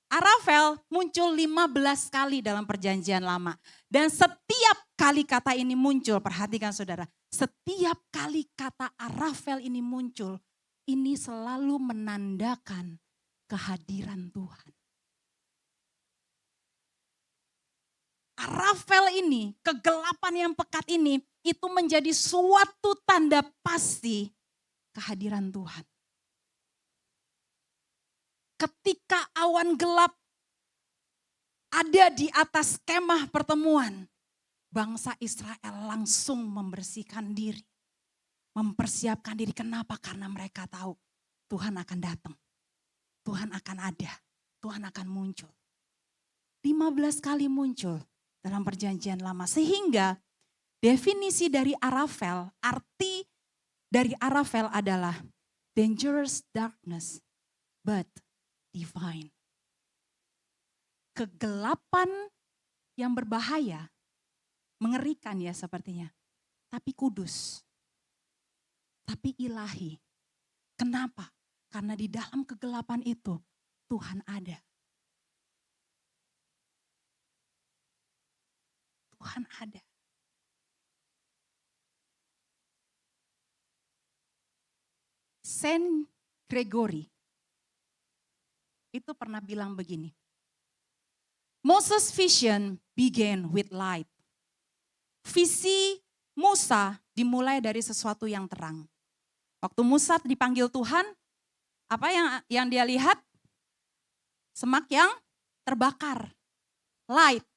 Arafel muncul 15 kali dalam perjanjian lama. Dan setiap kali kata ini muncul, perhatikan saudara. Setiap kali kata arafel ini muncul, ini selalu menandakan kehadiran Tuhan. Arafel ini, kegelapan yang pekat ini, itu menjadi suatu tanda pasti kehadiran Tuhan. Ketika awan gelap ada di atas kemah pertemuan, bangsa Israel langsung membersihkan diri. Mempersiapkan diri, kenapa? Karena mereka tahu Tuhan akan datang. Tuhan akan ada, Tuhan akan muncul. 15 kali muncul dalam perjanjian lama. Sehingga definisi dari arafel, arti dari arafel adalah dangerous darkness but divine. Kegelapan yang berbahaya, mengerikan ya sepertinya, tapi kudus, tapi ilahi. Kenapa? Karena di dalam kegelapan itu Tuhan ada. Tuhan ada. Saint Gregory itu pernah bilang begini. Moses' vision began with light. Visi Musa dimulai dari sesuatu yang terang. Waktu Musa dipanggil Tuhan, apa yang dia lihat? Semak yang terbakar, light.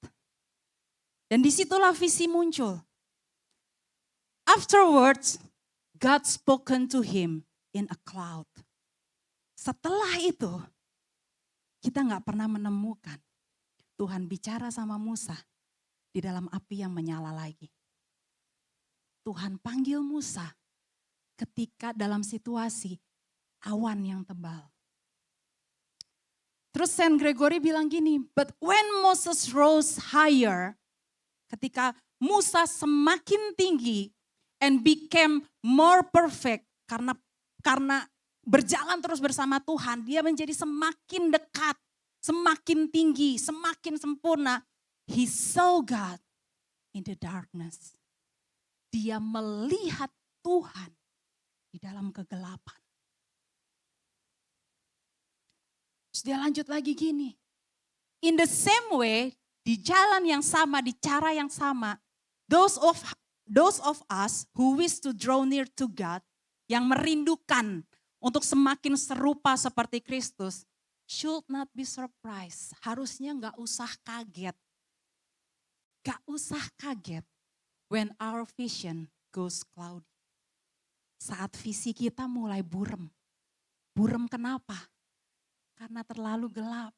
Dan disitulah visi muncul. Afterwards, God spoken to him in a cloud. Setelah itu, kita gak pernah menemukan Tuhan bicara sama Musa di dalam api yang menyala lagi. Tuhan panggil Musa ketika dalam situasi awan yang tebal. Terus Saint Gregory bilang gini, but when Moses rose higher, ketika Musa semakin tinggi and became more perfect, karena berjalan terus bersama Tuhan, dia menjadi semakin dekat, semakin tinggi, semakin sempurna. He saw God in the darkness. Dia melihat Tuhan di dalam kegelapan. Terus dia lanjut lagi gini. In the same way, di jalan yang sama, di cara yang sama, those of us who wish to draw near to God, yang merindukan untuk semakin serupa seperti Kristus, should not be surprised. Harusnya gak usah kaget. Gak usah kaget when our vision goes cloudy. Saat visi kita mulai burem. Burem kenapa? Karena terlalu gelap.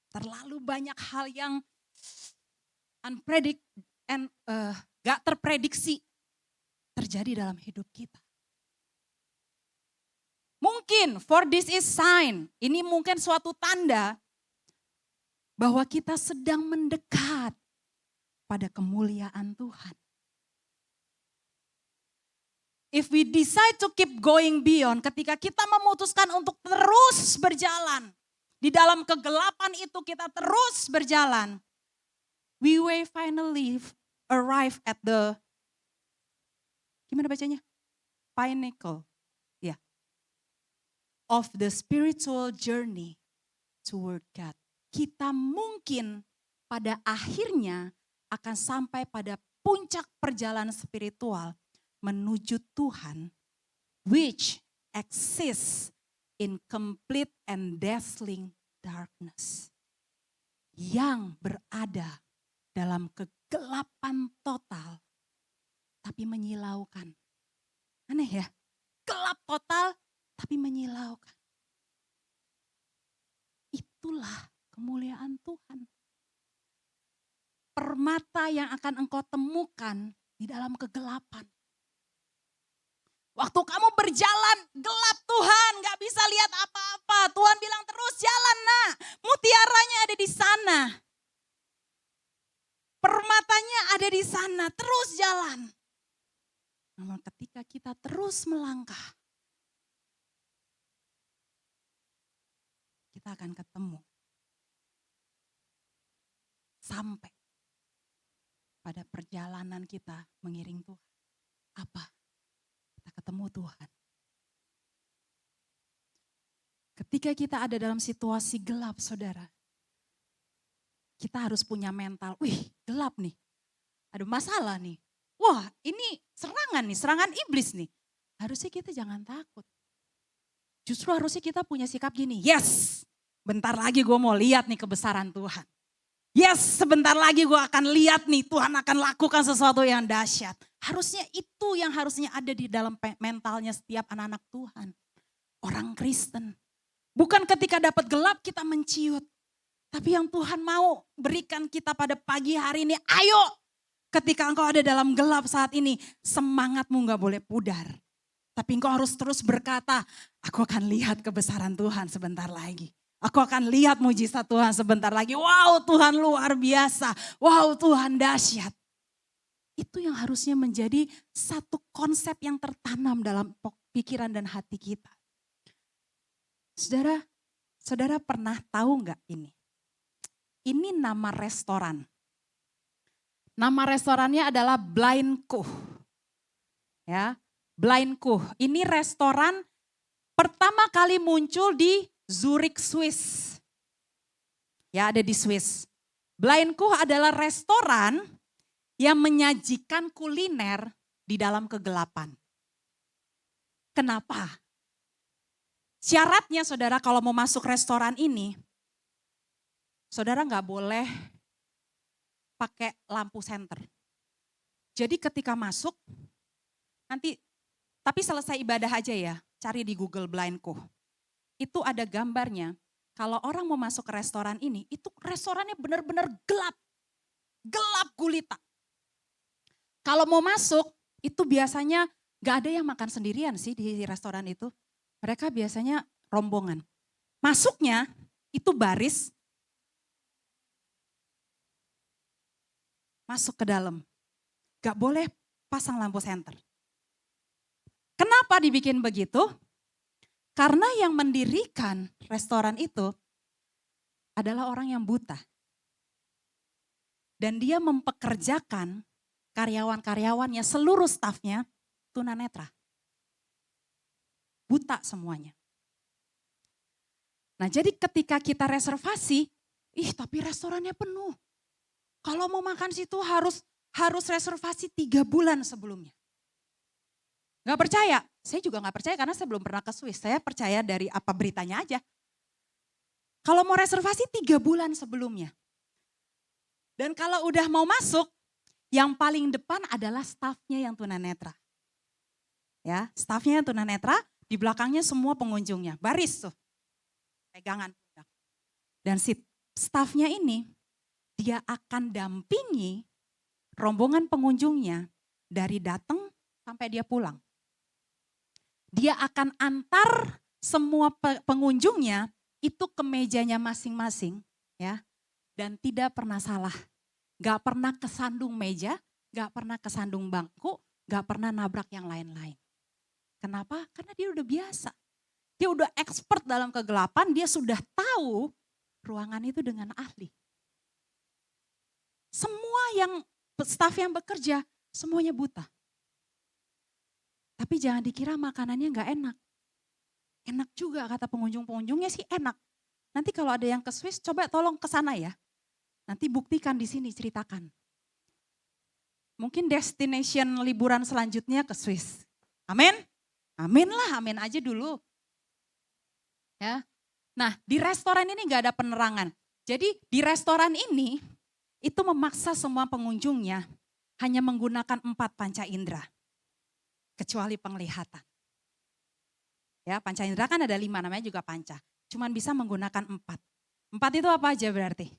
Terlalu banyak hal yang gak terprediksi terjadi dalam hidup kita. Mungkin for this is sign, ini mungkin suatu tanda bahwa kita sedang mendekat pada kemuliaan Tuhan. If we decide to keep going beyond, ketika kita memutuskan untuk terus berjalan, di dalam kegelapan itu kita terus berjalan, we will finally arrive at the, gimana bacanya? Pinnacle, ya, of the spiritual journey toward God. Kita mungkin pada akhirnya akan sampai pada puncak perjalanan spiritual menuju Tuhan, which exists in complete and dazzling darkness. Yang berada dalam kegelapan total, tapi menyilaukan. Aneh ya, gelap total tapi menyilaukan. Itulah kemuliaan Tuhan. Permata yang akan engkau temukan di dalam kegelapan. Waktu kamu berjalan gelap Tuhan, gak bisa lihat apa-apa. Tuhan bilang terus jalan nak, mutiaranya ada di sana. Permatanya ada di sana, terus jalan. Namun ketika kita terus melangkah, kita akan ketemu. Sampai pada perjalanan kita mengiring Tuhan. Apa? Kita ketemu Tuhan. Ketika kita ada dalam situasi gelap, saudara, kita harus punya mental, wih gelap nih, ada masalah nih. Wah ini serangan iblis nih. Harusnya kita jangan takut. Justru harusnya kita punya sikap gini, yes, bentar lagi gue mau lihat nih kebesaran Tuhan. Yes, sebentar lagi gue akan lihat nih Tuhan akan lakukan sesuatu yang dahsyat. Harusnya itu yang harusnya ada di dalam mentalnya setiap anak-anak Tuhan. Orang Kristen. Bukan ketika dapat gelap kita menciut. Tapi yang Tuhan mau berikan kita pada pagi hari ini, ayo. Ketika engkau ada dalam gelap saat ini, semangatmu gak boleh pudar. Tapi engkau harus terus berkata, aku akan lihat kebesaran Tuhan sebentar lagi. Aku akan lihat mujizat Tuhan sebentar lagi. Wow, Tuhan luar biasa. Wow, Tuhan dahsyat. Itu yang harusnya menjadi satu konsep yang tertanam dalam pikiran dan hati kita. Saudara pernah tahu nggak ini? Ini nama restoran. Nama restorannya adalah Blind Co. Ya, Blind Kuh. Ini restoran pertama kali muncul di Zurich, Swiss. Ya, ada di Swiss. Blind Kuh adalah restoran yang menyajikan kuliner di dalam kegelapan. Kenapa? Syaratnya saudara kalau mau masuk restoran ini, saudara nggak boleh pakai lampu senter. Jadi ketika masuk, nanti tapi selesai ibadah aja ya, cari di Google Blind Kuh. Itu ada gambarnya, kalau orang mau masuk ke restoran ini, itu restorannya benar-benar gelap. Gelap gulita. Kalau mau masuk, itu biasanya gak ada yang makan sendirian sih di restoran itu. Mereka biasanya rombongan. Masuknya itu baris, masuk ke dalam. Gak boleh pasang lampu senter. Kenapa dibikin begitu? Karena yang mendirikan restoran itu adalah orang yang buta. Dan dia mempekerjakan karyawan-karyawannya, seluruh stafnya tunanetra. Buta semuanya. Nah jadi ketika kita reservasi, tapi restorannya penuh. Kalau mau makan situ harus reservasi 3 bulan sebelumnya. Gak percaya? Saya juga gak percaya karena saya belum pernah ke Swiss. Saya percaya dari apa beritanya aja. Kalau mau reservasi 3 bulan sebelumnya. Dan kalau udah mau masuk, yang paling depan adalah stafnya yang tunanetra. Ya, stafnya yang tunanetra, di belakangnya semua pengunjungnya. Baris tuh, pegangan. Dan si stafnya ini, dia akan dampingi rombongan pengunjungnya dari datang sampai dia pulang. Dia akan antar semua pengunjungnya itu ke mejanya masing-masing ya. Dan tidak pernah salah. Gak pernah kesandung meja, gak pernah kesandung bangku, gak pernah nabrak yang lain-lain. Kenapa? Karena dia udah biasa. Dia udah expert dalam kegelapan, dia sudah tahu ruangan itu dengan ahli. Semua yang staf yang bekerja, semuanya buta. Tapi jangan dikira makanannya gak enak. Enak juga kata pengunjung-pengunjungnya sih enak. Nanti kalau ada yang ke Swiss coba tolong ke sana ya. Nanti buktikan di sini ceritakan. Mungkin destination liburan selanjutnya ke Swiss. Amin? Amin lah, amin aja dulu. Ya. Nah di restoran ini gak ada penerangan. Jadi di restoran ini itu memaksa semua pengunjungnya hanya menggunakan 4 panca indera. Kecuali penglihatan. Ya, panca indera kan ada 5, namanya juga panca. Cuman bisa menggunakan 4. 4 itu apa aja berarti?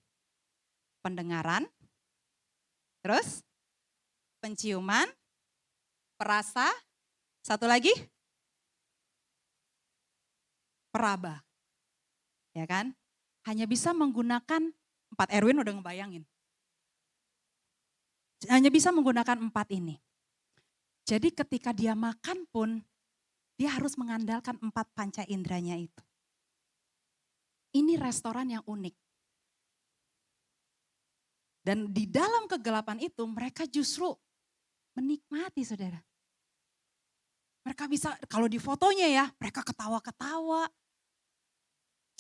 Pendengaran, terus penciuman, perasa, satu lagi peraba. Ya kan? Hanya bisa menggunakan 4, Erwin udah ngebayangin. Hanya bisa menggunakan 4 ini. Jadi ketika dia makan pun, dia harus mengandalkan 4 panca inderanya itu. Ini restoran yang unik. Dan di dalam kegelapan itu mereka justru menikmati saudara. Mereka bisa, kalau di fotonya ya, mereka ketawa-ketawa.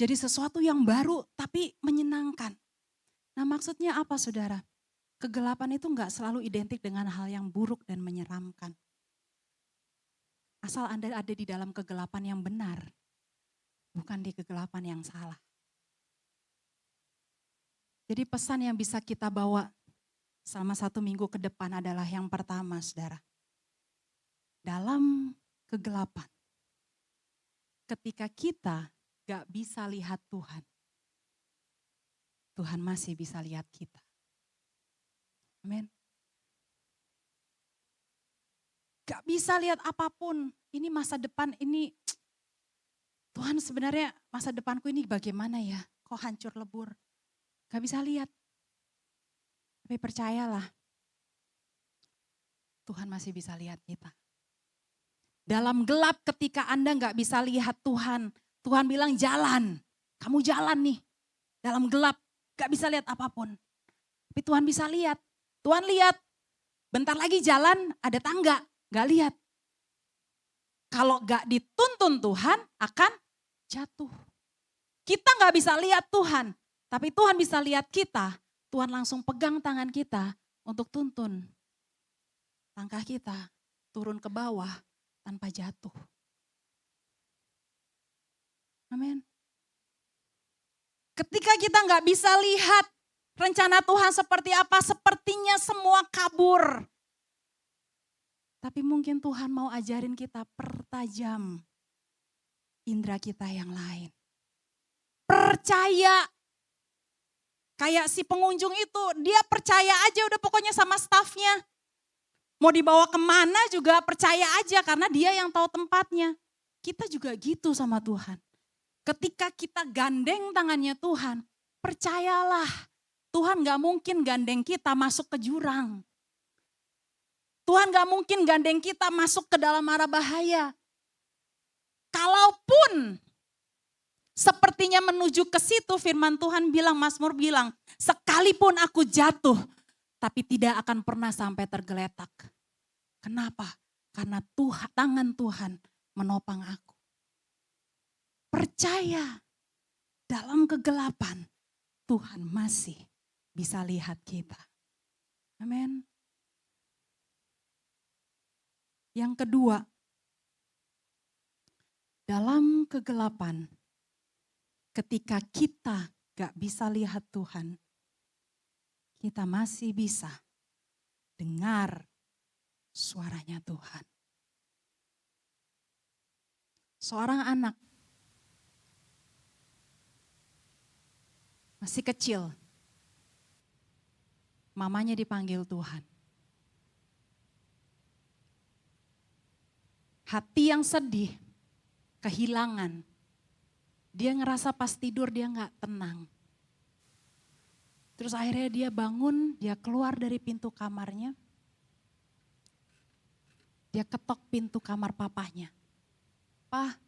Jadi sesuatu yang baru tapi menyenangkan. Nah maksudnya apa saudara? Kegelapan itu enggak selalu identik dengan hal yang buruk dan menyeramkan. Asal Anda ada di dalam kegelapan yang benar, bukan di kegelapan yang salah. Jadi pesan yang bisa kita bawa selama 1 minggu ke depan adalah yang pertama saudara. Dalam kegelapan, ketika kita gak bisa lihat Tuhan, Tuhan masih bisa lihat kita. Amin. Gak bisa lihat apapun, ini masa depan ini, Tuhan sebenarnya masa depanku ini bagaimana ya, kok hancur lebur. Gak bisa lihat, tapi percayalah, Tuhan masih bisa lihat kita. Dalam gelap ketika Anda gak bisa lihat Tuhan, Tuhan bilang jalan, kamu jalan nih. Dalam gelap, gak bisa lihat apapun. Tapi Tuhan bisa lihat, Tuhan lihat, bentar lagi jalan ada tangga, gak lihat. kalau gak dituntun Tuhan akan jatuh. Kita gak bisa lihat Tuhan, tapi Tuhan bisa lihat kita. Tuhan langsung pegang tangan kita untuk tuntun langkah kita turun ke bawah tanpa jatuh. Amin. Ketika kita gak bisa lihat rencana Tuhan seperti apa, sepertinya semua kabur. Tapi mungkin Tuhan mau ajarin kita pertajam indera kita yang lain. Percaya. Kayak si pengunjung itu, dia percaya aja udah pokoknya sama stafnya. Mau dibawa kemana juga percaya aja karena dia yang tahu tempatnya. Kita juga gitu sama Tuhan. Ketika kita gandeng tangannya Tuhan, percayalah Tuhan gak mungkin gandeng kita masuk ke jurang. Tuhan gak mungkin gandeng kita masuk ke dalam mara bahaya. Kalaupun sepertinya menuju ke situ, firman Tuhan bilang, Mazmur bilang, sekalipun aku jatuh, tapi tidak akan pernah sampai tergeletak. Kenapa? Karena tangan Tuhan menopang aku. Percaya dalam kegelapan, Tuhan masih bisa lihat kita. Amin. Yang kedua, dalam kegelapan, ketika kita gak bisa lihat Tuhan, kita masih bisa dengar suaranya Tuhan. Seorang anak masih kecil, mamanya dipanggil Tuhan. Hati yang sedih, kehilangan. Dia ngerasa pas tidur dia gak tenang. Terus akhirnya dia bangun, dia keluar dari pintu kamarnya. Dia ketok pintu kamar papanya. "Pak,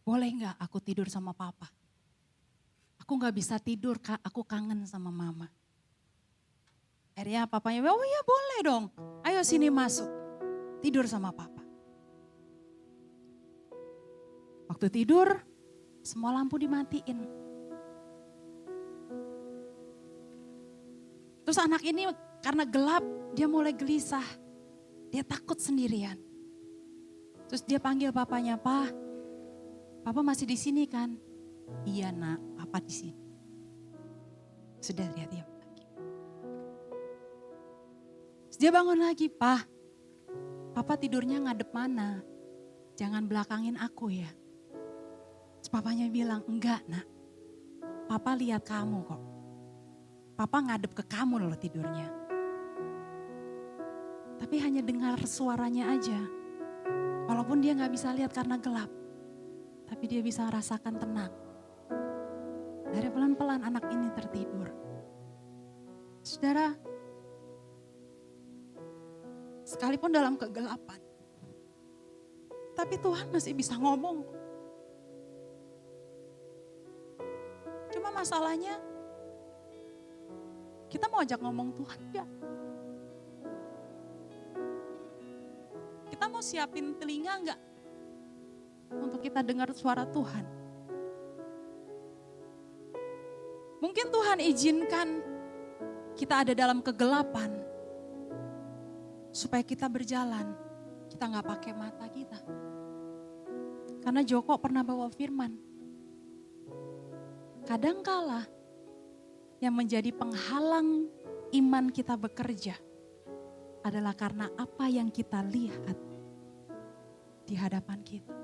boleh gak aku tidur sama papa? Aku gak bisa tidur, Kak, aku kangen sama mama." Akhirnya papanya, "Oh iya boleh dong, ayo sini masuk, tidur sama papa." Waktu tidur, semua lampu dimatiin. Terus anak ini karena gelap, dia mulai gelisah. Dia takut sendirian. Terus dia panggil papanya, "Pak, papa masih di sini kan?" "Iya nak, papa di sini." Sudah dia diam lagi. Terus dia bangun lagi, "Pak, papa tidurnya ngadep mana? Jangan belakangin aku ya." Terus papanya bilang, "Enggak nak, papa lihat kamu kok. Papa ngadep ke kamu loh tidurnya. Tapi hanya dengar suaranya aja. Walaupun dia gak bisa lihat karena gelap. Tapi dia bisa rasakan tenang." Dari pelan-pelan anak ini tertidur. Saudara, sekalipun dalam kegelapan, tapi Tuhan masih bisa ngomong. Cuma masalahnya, kita mau ajak ngomong Tuhan enggak? Kita mau siapin telinga enggak? Untuk kita dengar suara Tuhan. Mungkin Tuhan izinkan kita ada dalam kegelapan. Supaya kita berjalan, kita gak pakai mata kita. Karena Joko pernah bawa firman. Kadangkala yang menjadi penghalang iman kita bekerja adalah karena apa yang kita lihat di hadapan kita.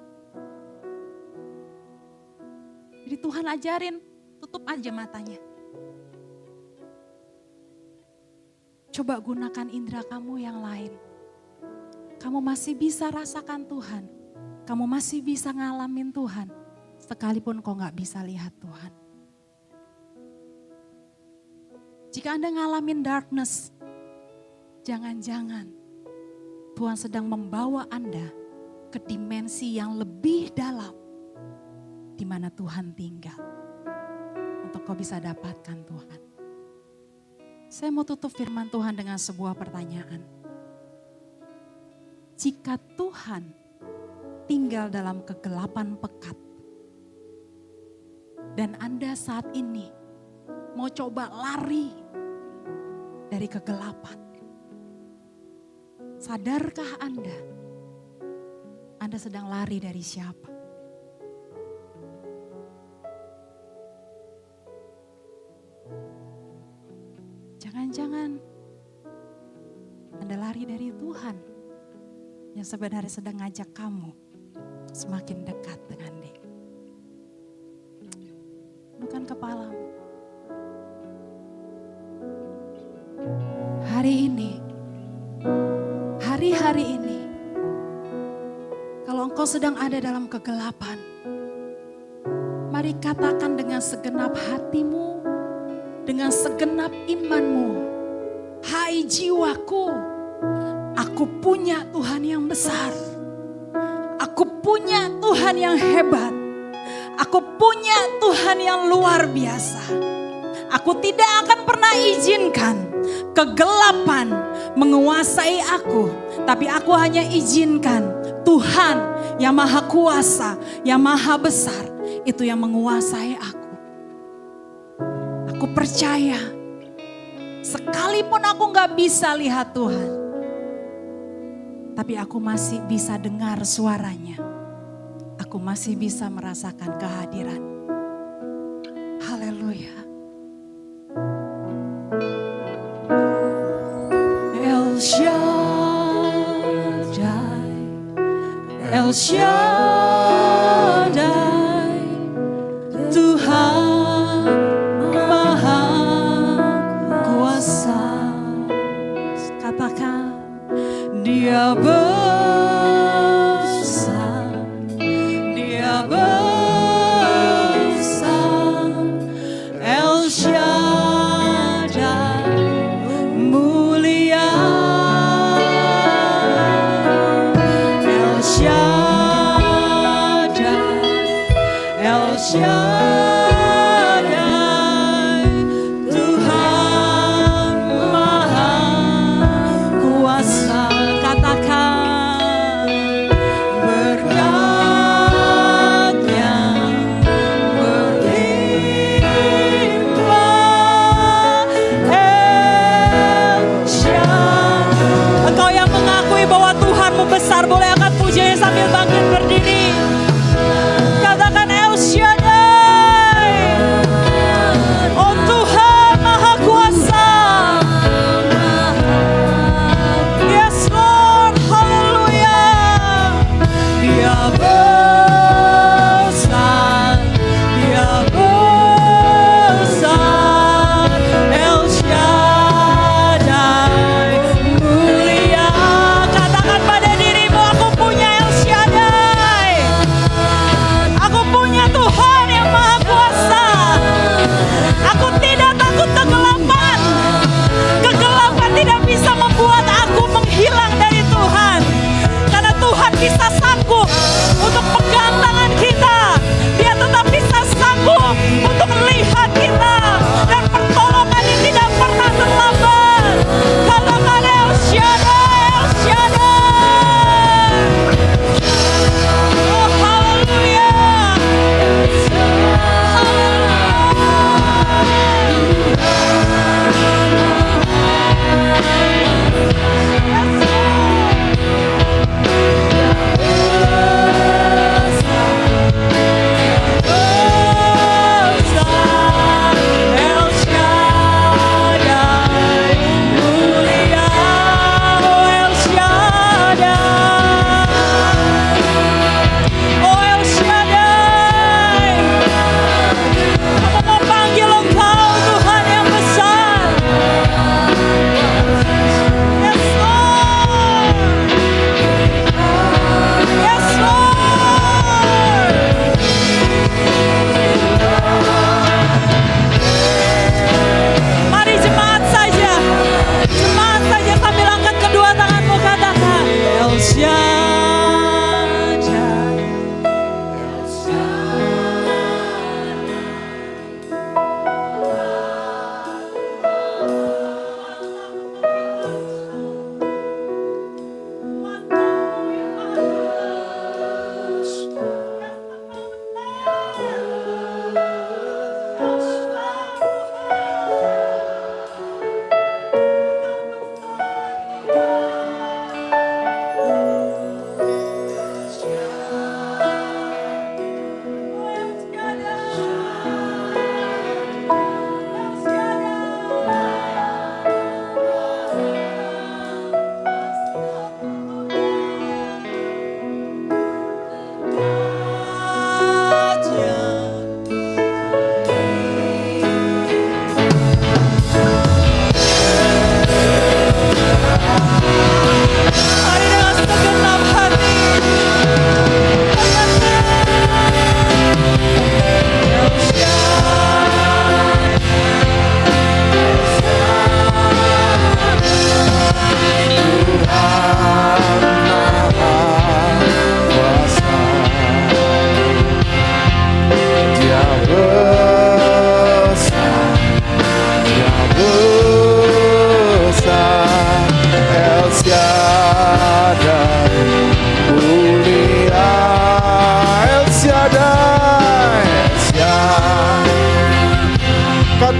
Jadi Tuhan ajarin, tutup aja matanya. Coba gunakan indera kamu yang lain. Kamu masih bisa rasakan Tuhan. Kamu masih bisa ngalamin Tuhan. Sekalipun kau gak bisa lihat Tuhan. Jika Anda ngalamin darkness, jangan-jangan Tuhan sedang membawa Anda ke dimensi yang lebih dalam di mana Tuhan tinggal. Untuk kau bisa dapatkan Tuhan. Saya mau tutup firman Tuhan dengan sebuah pertanyaan. Jika Tuhan tinggal dalam kegelapan pekat. Dan Anda saat ini mau coba lari dari kegelapan. Sadarkah Anda sedang lari dari siapa? Jangan-jangan Anda lari dari Tuhan yang sebenarnya sedang ngajak kamu semakin dekat dengan Dia. Tundukkan kepalamu. Hari ini, hari-hari ini, kalau engkau sedang ada dalam kegelapan, mari katakan dengan segenap hatimu, dengan segenap imanmu, hai jiwaku, aku punya Tuhan yang besar. Aku punya Tuhan yang hebat. Aku punya Tuhan yang luar biasa. Aku tidak akan pernah izinkan kegelapan menguasai aku. Tapi aku hanya izinkan Tuhan yang maha kuasa, yang maha besar, itu yang menguasai aku. Aku percaya, sekalipun aku gak bisa lihat Tuhan, tapi aku masih bisa dengar suaranya. Aku masih bisa merasakan kehadiran. Haleluya. El Shaddai, El Shaddai, Tuhan Maha Kuasa. Katakan, Dia besar, Dia besar, El Shaddai mulia, El Shaddai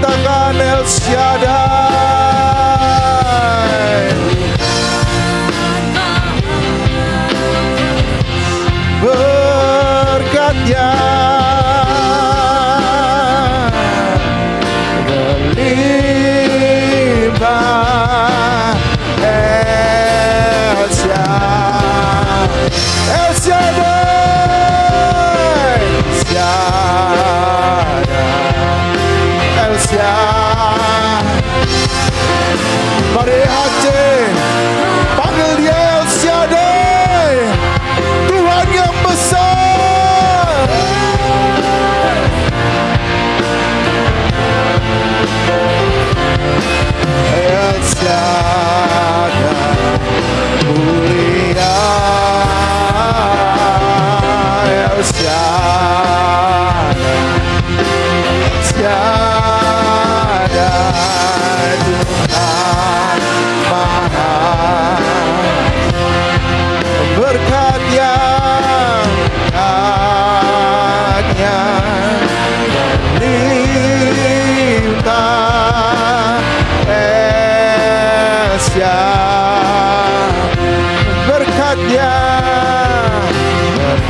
katakan El Shaddai. Berkatnya berlimpah. El Shaddai, El Shaddai, El Shaddai. Mari hati panggil dia El Shaddai, Tuhan yang besar. El Shaddai mulia, El Shaddai, Shaddai Tuhan Maha. Berkat yang hanya limpah. El Shaddai, berkatnya,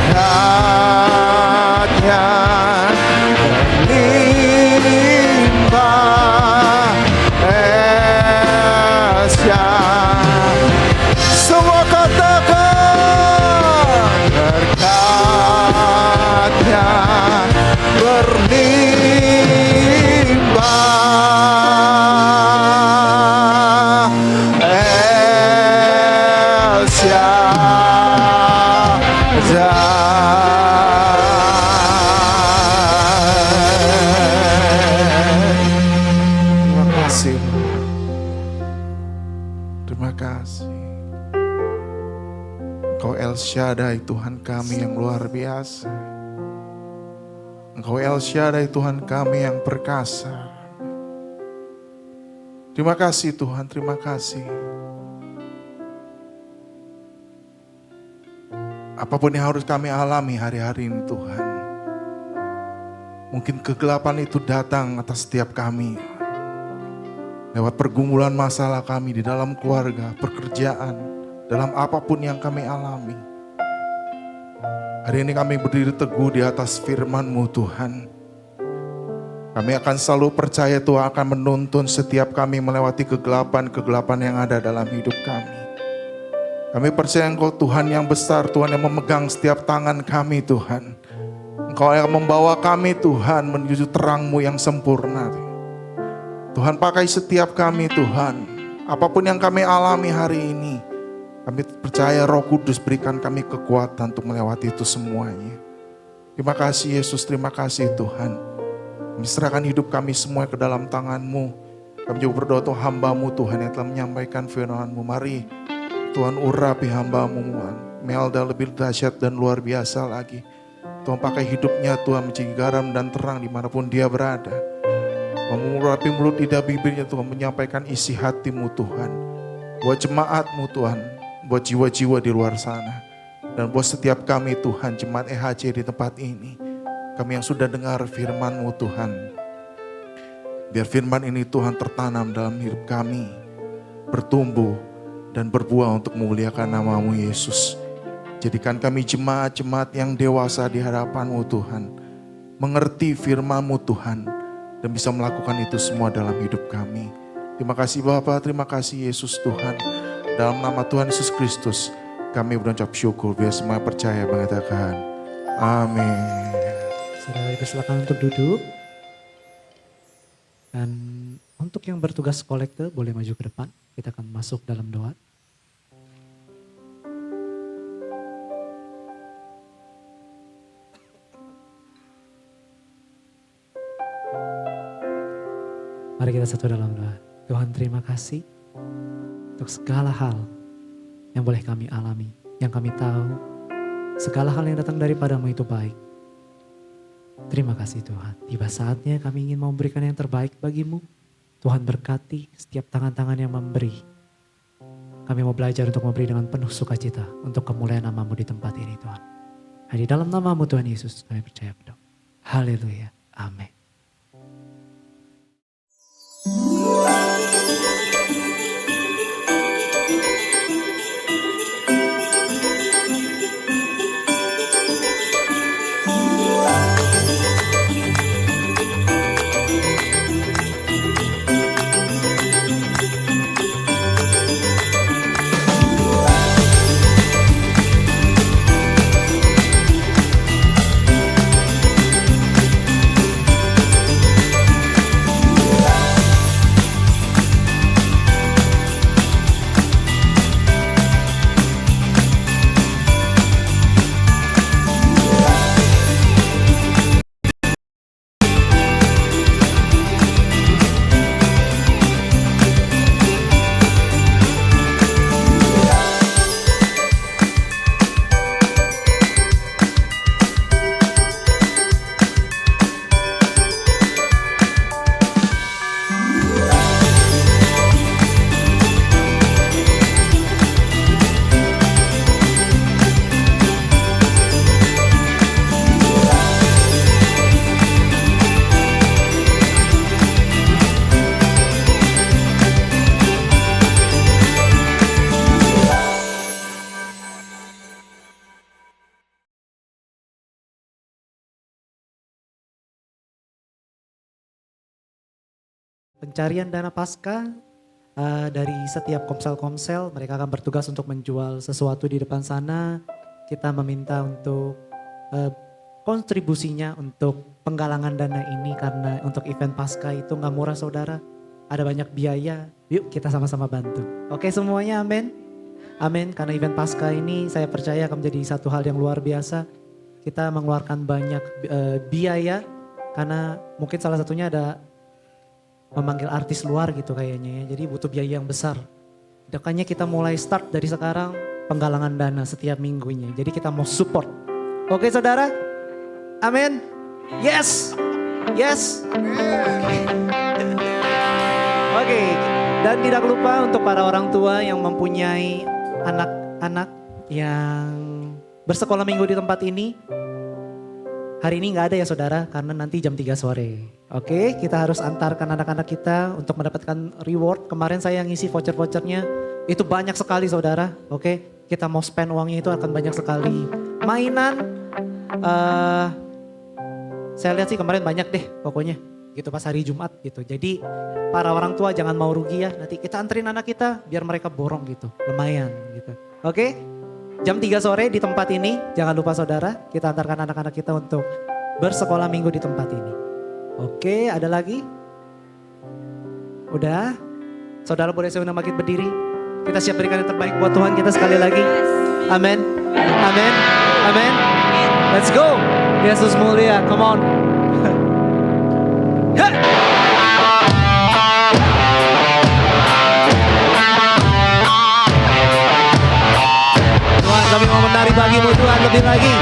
berkatnya limpah. El Shaddai, semua katakan berkatnya berlimpah. El Shaddai. Terima kasih. Terima kasih. Engkau El Shaddai, Tuhan kami yang luar biasa. Engkau El Shaddai, Tuhan kami yang perkasa. Terima kasih Tuhan, terima kasih. Apapun yang harus kami alami hari-hari ini Tuhan. Mungkin kegelapan itu datang atas setiap kami. Lewat pergumulan masalah kami di dalam keluarga, pekerjaan, dalam apapun yang kami alami. Hari ini kami berdiri teguh di atas firman-Mu Tuhan. Kami akan selalu percaya Tuhan akan menuntun setiap kami melewati kegelapan-kegelapan yang ada dalam hidup kami. Kami percaya Engkau Tuhan yang besar, Tuhan yang memegang setiap tangan kami Tuhan. Engkau yang membawa kami Tuhan menuju terang-Mu yang sempurna. Tuhan pakai setiap kami Tuhan. Apapun yang kami alami hari ini, kami percaya Roh Kudus berikan kami kekuatan untuk melewati itu semuanya. Terima kasih Yesus, terima kasih Tuhan. Kami serahkan hidup kami semua ke dalam tangan-Mu. Kami juga berdoa untuk hamba-Mu Tuhan yang telah menyampaikan firman-Mu. Mari Tuhan urapi hamba-Mu Melda lebih dahsyat dan luar biasa lagi. Tuhan pakai hidupnya Tuhan menjadi garam dan terang dimanapun dia berada. Mengurapi mulut lidah bibirnya Tuhan menyampaikan isi hati-Mu Tuhan. Buat jemaat-Mu Tuhan, buat jiwa-jiwa di luar sana. Dan buat setiap kami Tuhan, jemaat EHC di tempat ini. Kami yang sudah dengar firman-Mu Tuhan. Biar firman ini Tuhan tertanam dalam hidup kami. Bertumbuh dan berbuah untuk memuliakan nama-Mu Yesus. Jadikan kami jemaat-jemaat yang dewasa di hadapan-Mu Tuhan. Mengerti firman-Mu Tuhan. Dan bisa melakukan itu semua dalam hidup kami. Terima kasih Bapa, terima kasih Yesus Tuhan. Dalam nama Tuhan Yesus Kristus, kami berucap syukur. Biar semua percaya mengatakan amin. Saudara dipersilakan untuk duduk. Dan untuk yang bertugas kolektor boleh maju ke depan. Kita akan masuk dalam doa. Mari kita satu dalam doa. Tuhan terima kasih untuk segala hal yang boleh kami alami. Yang kami tahu segala hal yang datang daripada-Mu itu baik. Terima kasih Tuhan. Tiba saatnya kami ingin memberikan yang terbaik bagi-Mu. Tuhan berkati setiap tangan-tangan yang memberi. Kami mau belajar untuk memberi dengan penuh sukacita. Untuk kemuliaan nama-Mu di tempat ini Tuhan. Di dalam nama-Mu Tuhan Yesus kami percaya berdoa. Haleluya. Amin. pencarian dana pasca dari setiap komsel-komsel. Mereka akan bertugas untuk menjual sesuatu di depan sana. Kita meminta untuk kontribusinya untuk penggalangan dana ini karena untuk event pasca itu nggak murah saudara. Ada banyak biaya, yuk kita sama-sama bantu. Oke semuanya, amin. Amin, karena event pasca ini saya percaya akan menjadi satu hal yang luar biasa. Kita mengeluarkan banyak biaya karena mungkin salah satunya ada memanggil artis luar gitu kayaknya ya. Jadi butuh biaya yang besar. Makanya kita mulai start dari sekarang penggalangan dana setiap minggunya. Jadi kita mau support. Oke saudara? Amin. Yes. Yes. Oke. Dan tidak lupa untuk para orang tua yang mempunyai anak-anak yang bersekolah minggu di tempat ini. Hari ini nggak ada ya saudara, karena nanti jam 3 sore. Oke, kita harus antarkan anak-anak kita untuk mendapatkan reward. Kemarin saya ngisi voucher-vouchernya, itu banyak sekali saudara. Oke, kita mau spend uangnya itu akan banyak sekali. Mainan, saya lihat sih kemarin banyak deh pokoknya. Gitu pas hari Jumat gitu. Jadi para orang tua jangan mau rugi ya. Nanti kita anterin anak kita biar mereka borong gitu. Lumayan gitu. Oke? Jam 3 sore di tempat ini. Jangan lupa saudara, kita antarkan anak-anak kita untuk bersekolah minggu di tempat ini. Oke, ada lagi? Udah? Saudara boleh saya undang bangkit berdiri. Kita siap berikan yang terbaik buat Tuhan kita sekali lagi. Amin. Amin. Amin. Let's go. Yesus mulia. Come on. Hey! Tuhan, kami mau menari bagimu Tuhan lebih lagi.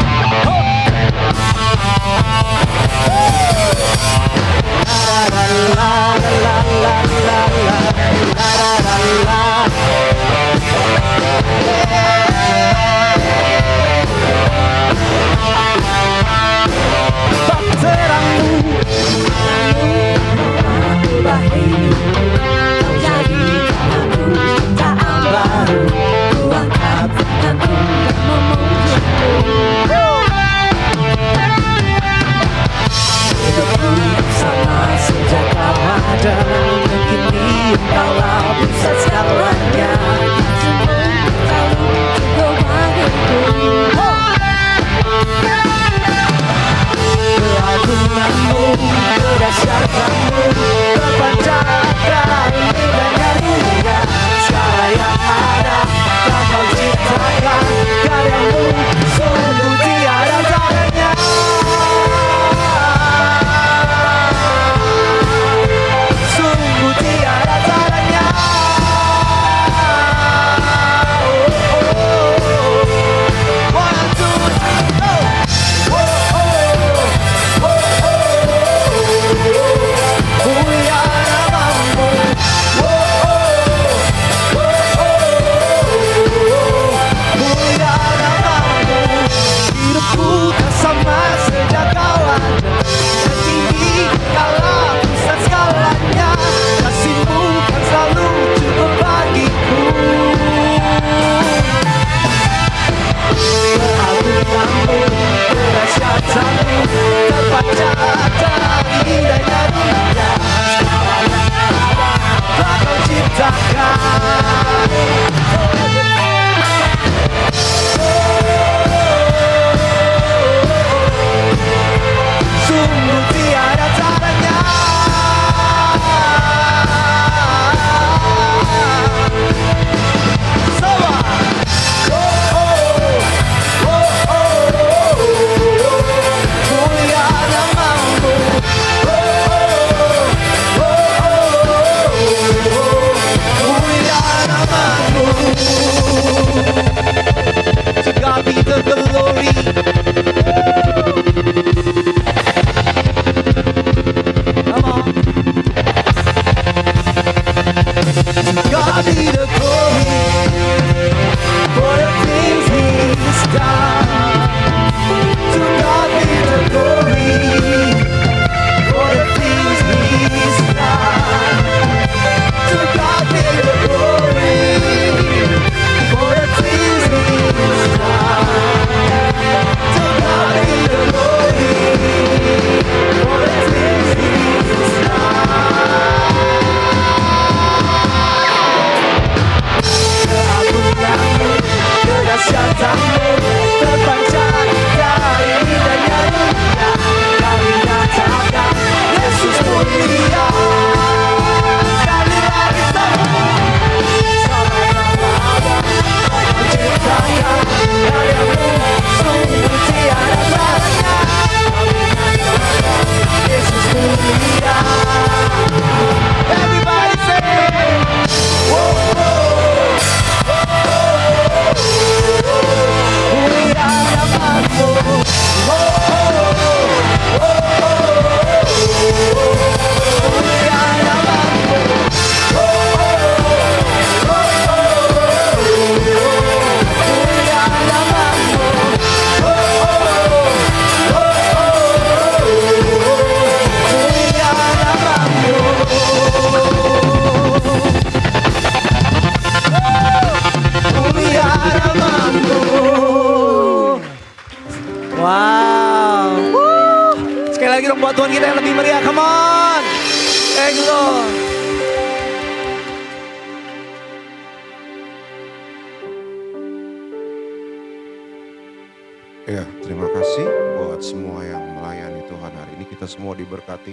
semua diberkati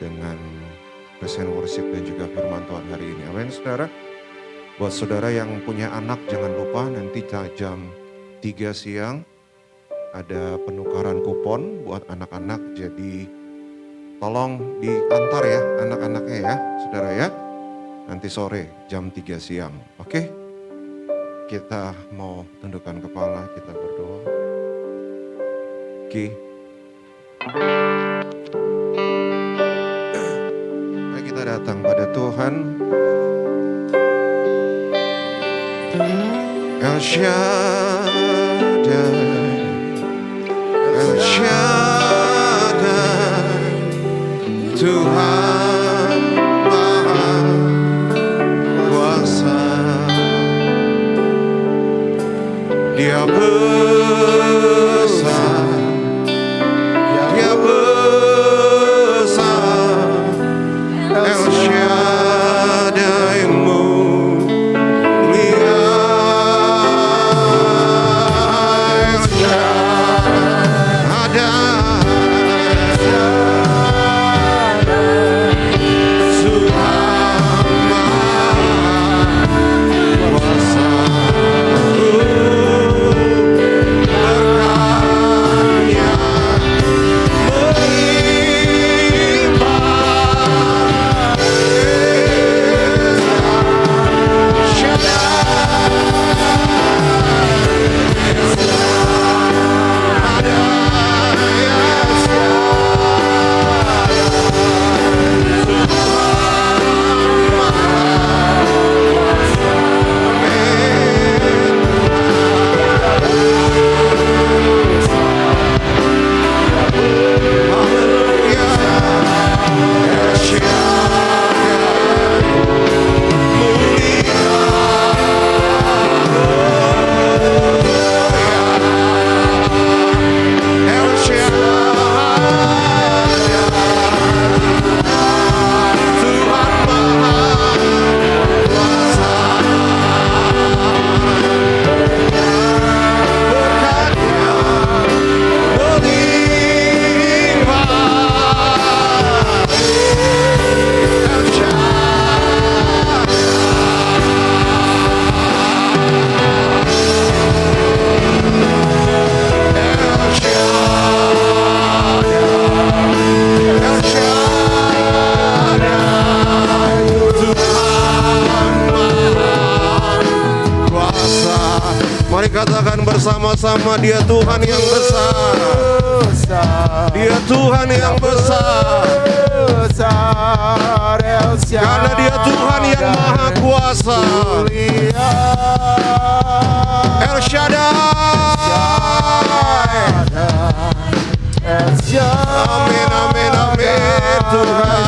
dengan present worship dan juga firman Tuhan hari ini. Amin, saudara. Buat saudara yang punya anak, jangan lupa nanti jam 3 siang ada penukaran kupon buat anak-anak. Jadi tolong diantar ya anak-anaknya ya, saudara ya. Nanti sore jam 3 siang. Oke? Kita mau tundukkan kepala, kita berdoa. Oke. Mari kita datang pada Tuhan. El Shaddai, El Shaddai, Tuhan Maha Kuasa. Dia besar, Dia besar, El Shaddai mulia, El Shaddai, Tuhan Maha Kuasa. Berkatnya melimpah, Mari katakan bersama-sama, Dia Tuhan yang besar, Dia Tuhan yang besar, karena Dia Tuhan yang maha kuasa. El Shaddai. Amin, amin, amin, Tuhan.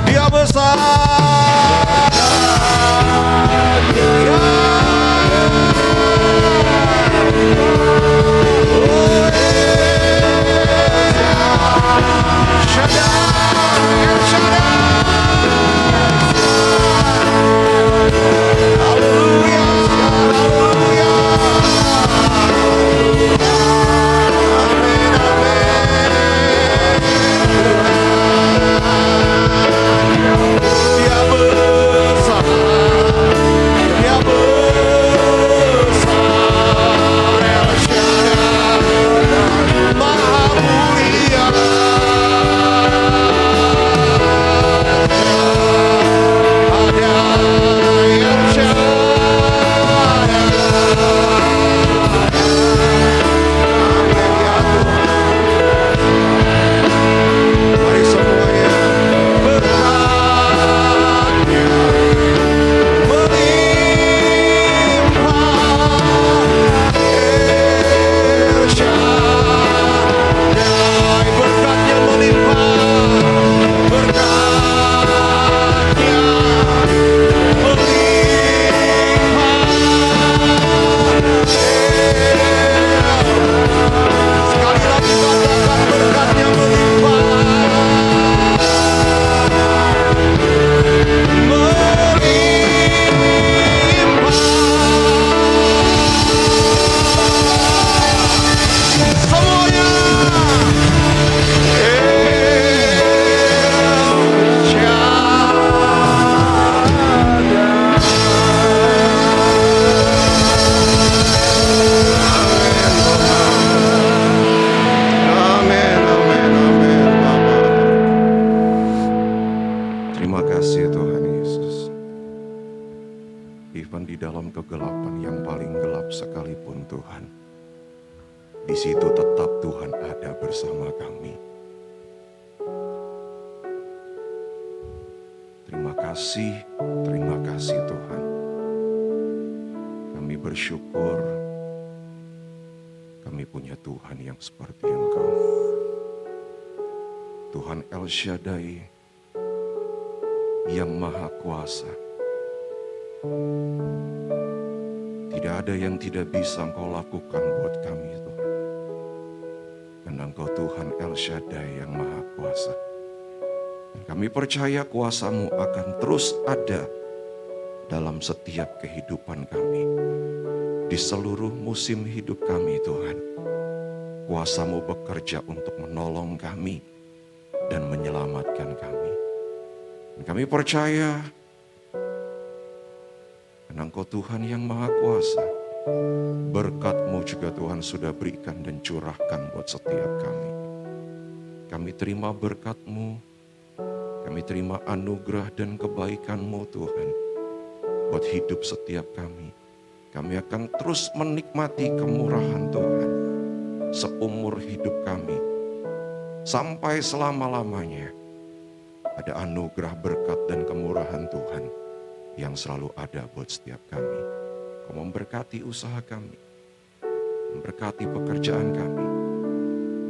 Dia besar. Dia tetap Tuhan ada bersama kami. Terima kasih Tuhan. Kami bersyukur kami punya Tuhan yang seperti Engkau. Tuhan El Shaddai yang Maha Kuasa. Tidak ada yang tidak bisa Engkau lakukan buat kami Tuhan. Karena Engkau Tuhan El Shaddai yang Maha Kuasa. Dan kami percaya kuasa-Mu akan terus ada dalam setiap kehidupan kami. Di seluruh musim hidup kami Tuhan. Kuasa-Mu bekerja untuk menolong kami dan menyelamatkan kami. Dan kami percaya karena Engkau Tuhan yang Maha Kuasa. Berkat-Mu juga Tuhan sudah berikan dan curahkan buat setiap kami. Kami terima berkat-Mu. Kami terima anugerah dan kebaikan-Mu Tuhan. Buat hidup setiap kami. Kami akan terus menikmati kemurahan Tuhan. Seumur hidup kami. Sampai selama-lamanya. Ada anugerah berkat dan kemurahan Tuhan. Yang selalu ada buat setiap kami. Kau memberkati usaha kami. Memberkati pekerjaan kami.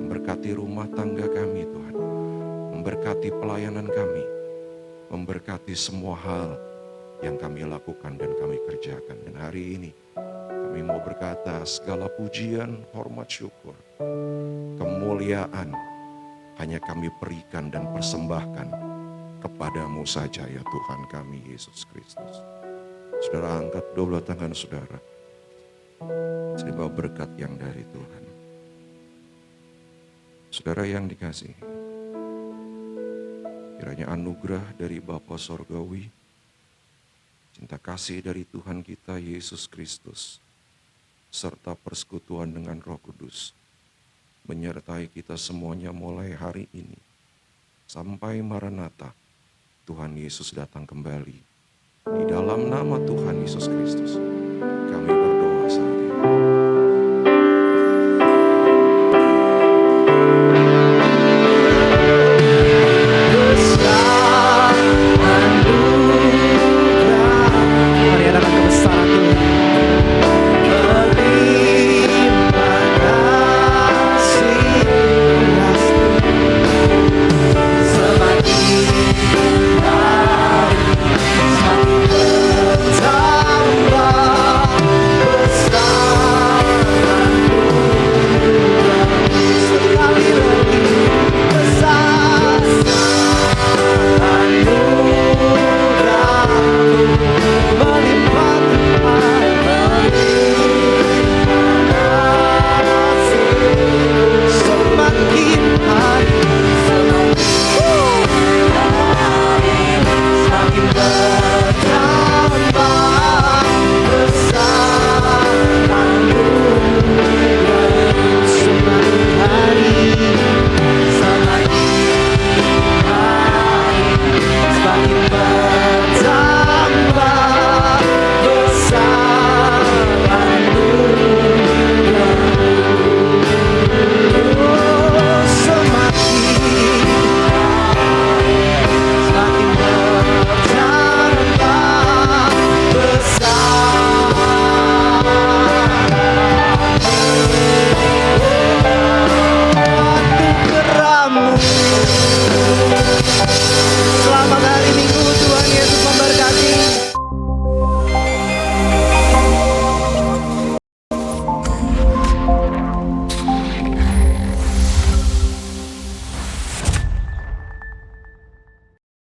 Memberkati rumah tangga kami Tuhan. Memberkati pelayanan kami. Memberkati semua hal yang kami lakukan dan kami kerjakan. Dan hari ini kami mau berkata segala pujian, hormat, syukur, kemuliaan hanya kami berikan dan persembahkan kepada-Mu saja ya Tuhan kami Yesus Kristus. Saudara angkat dua belah tangan saudara. Terima berkat yang dari Tuhan. Saudara yang dikasihi, kiranya anugerah dari Bapa Sorgawi, cinta kasih dari Tuhan kita Yesus Kristus, serta persekutuan dengan Roh Kudus, menyertai kita semuanya mulai hari ini, sampai Maranatha, Tuhan Yesus datang kembali. Di dalam nama Tuhan Yesus Kristus,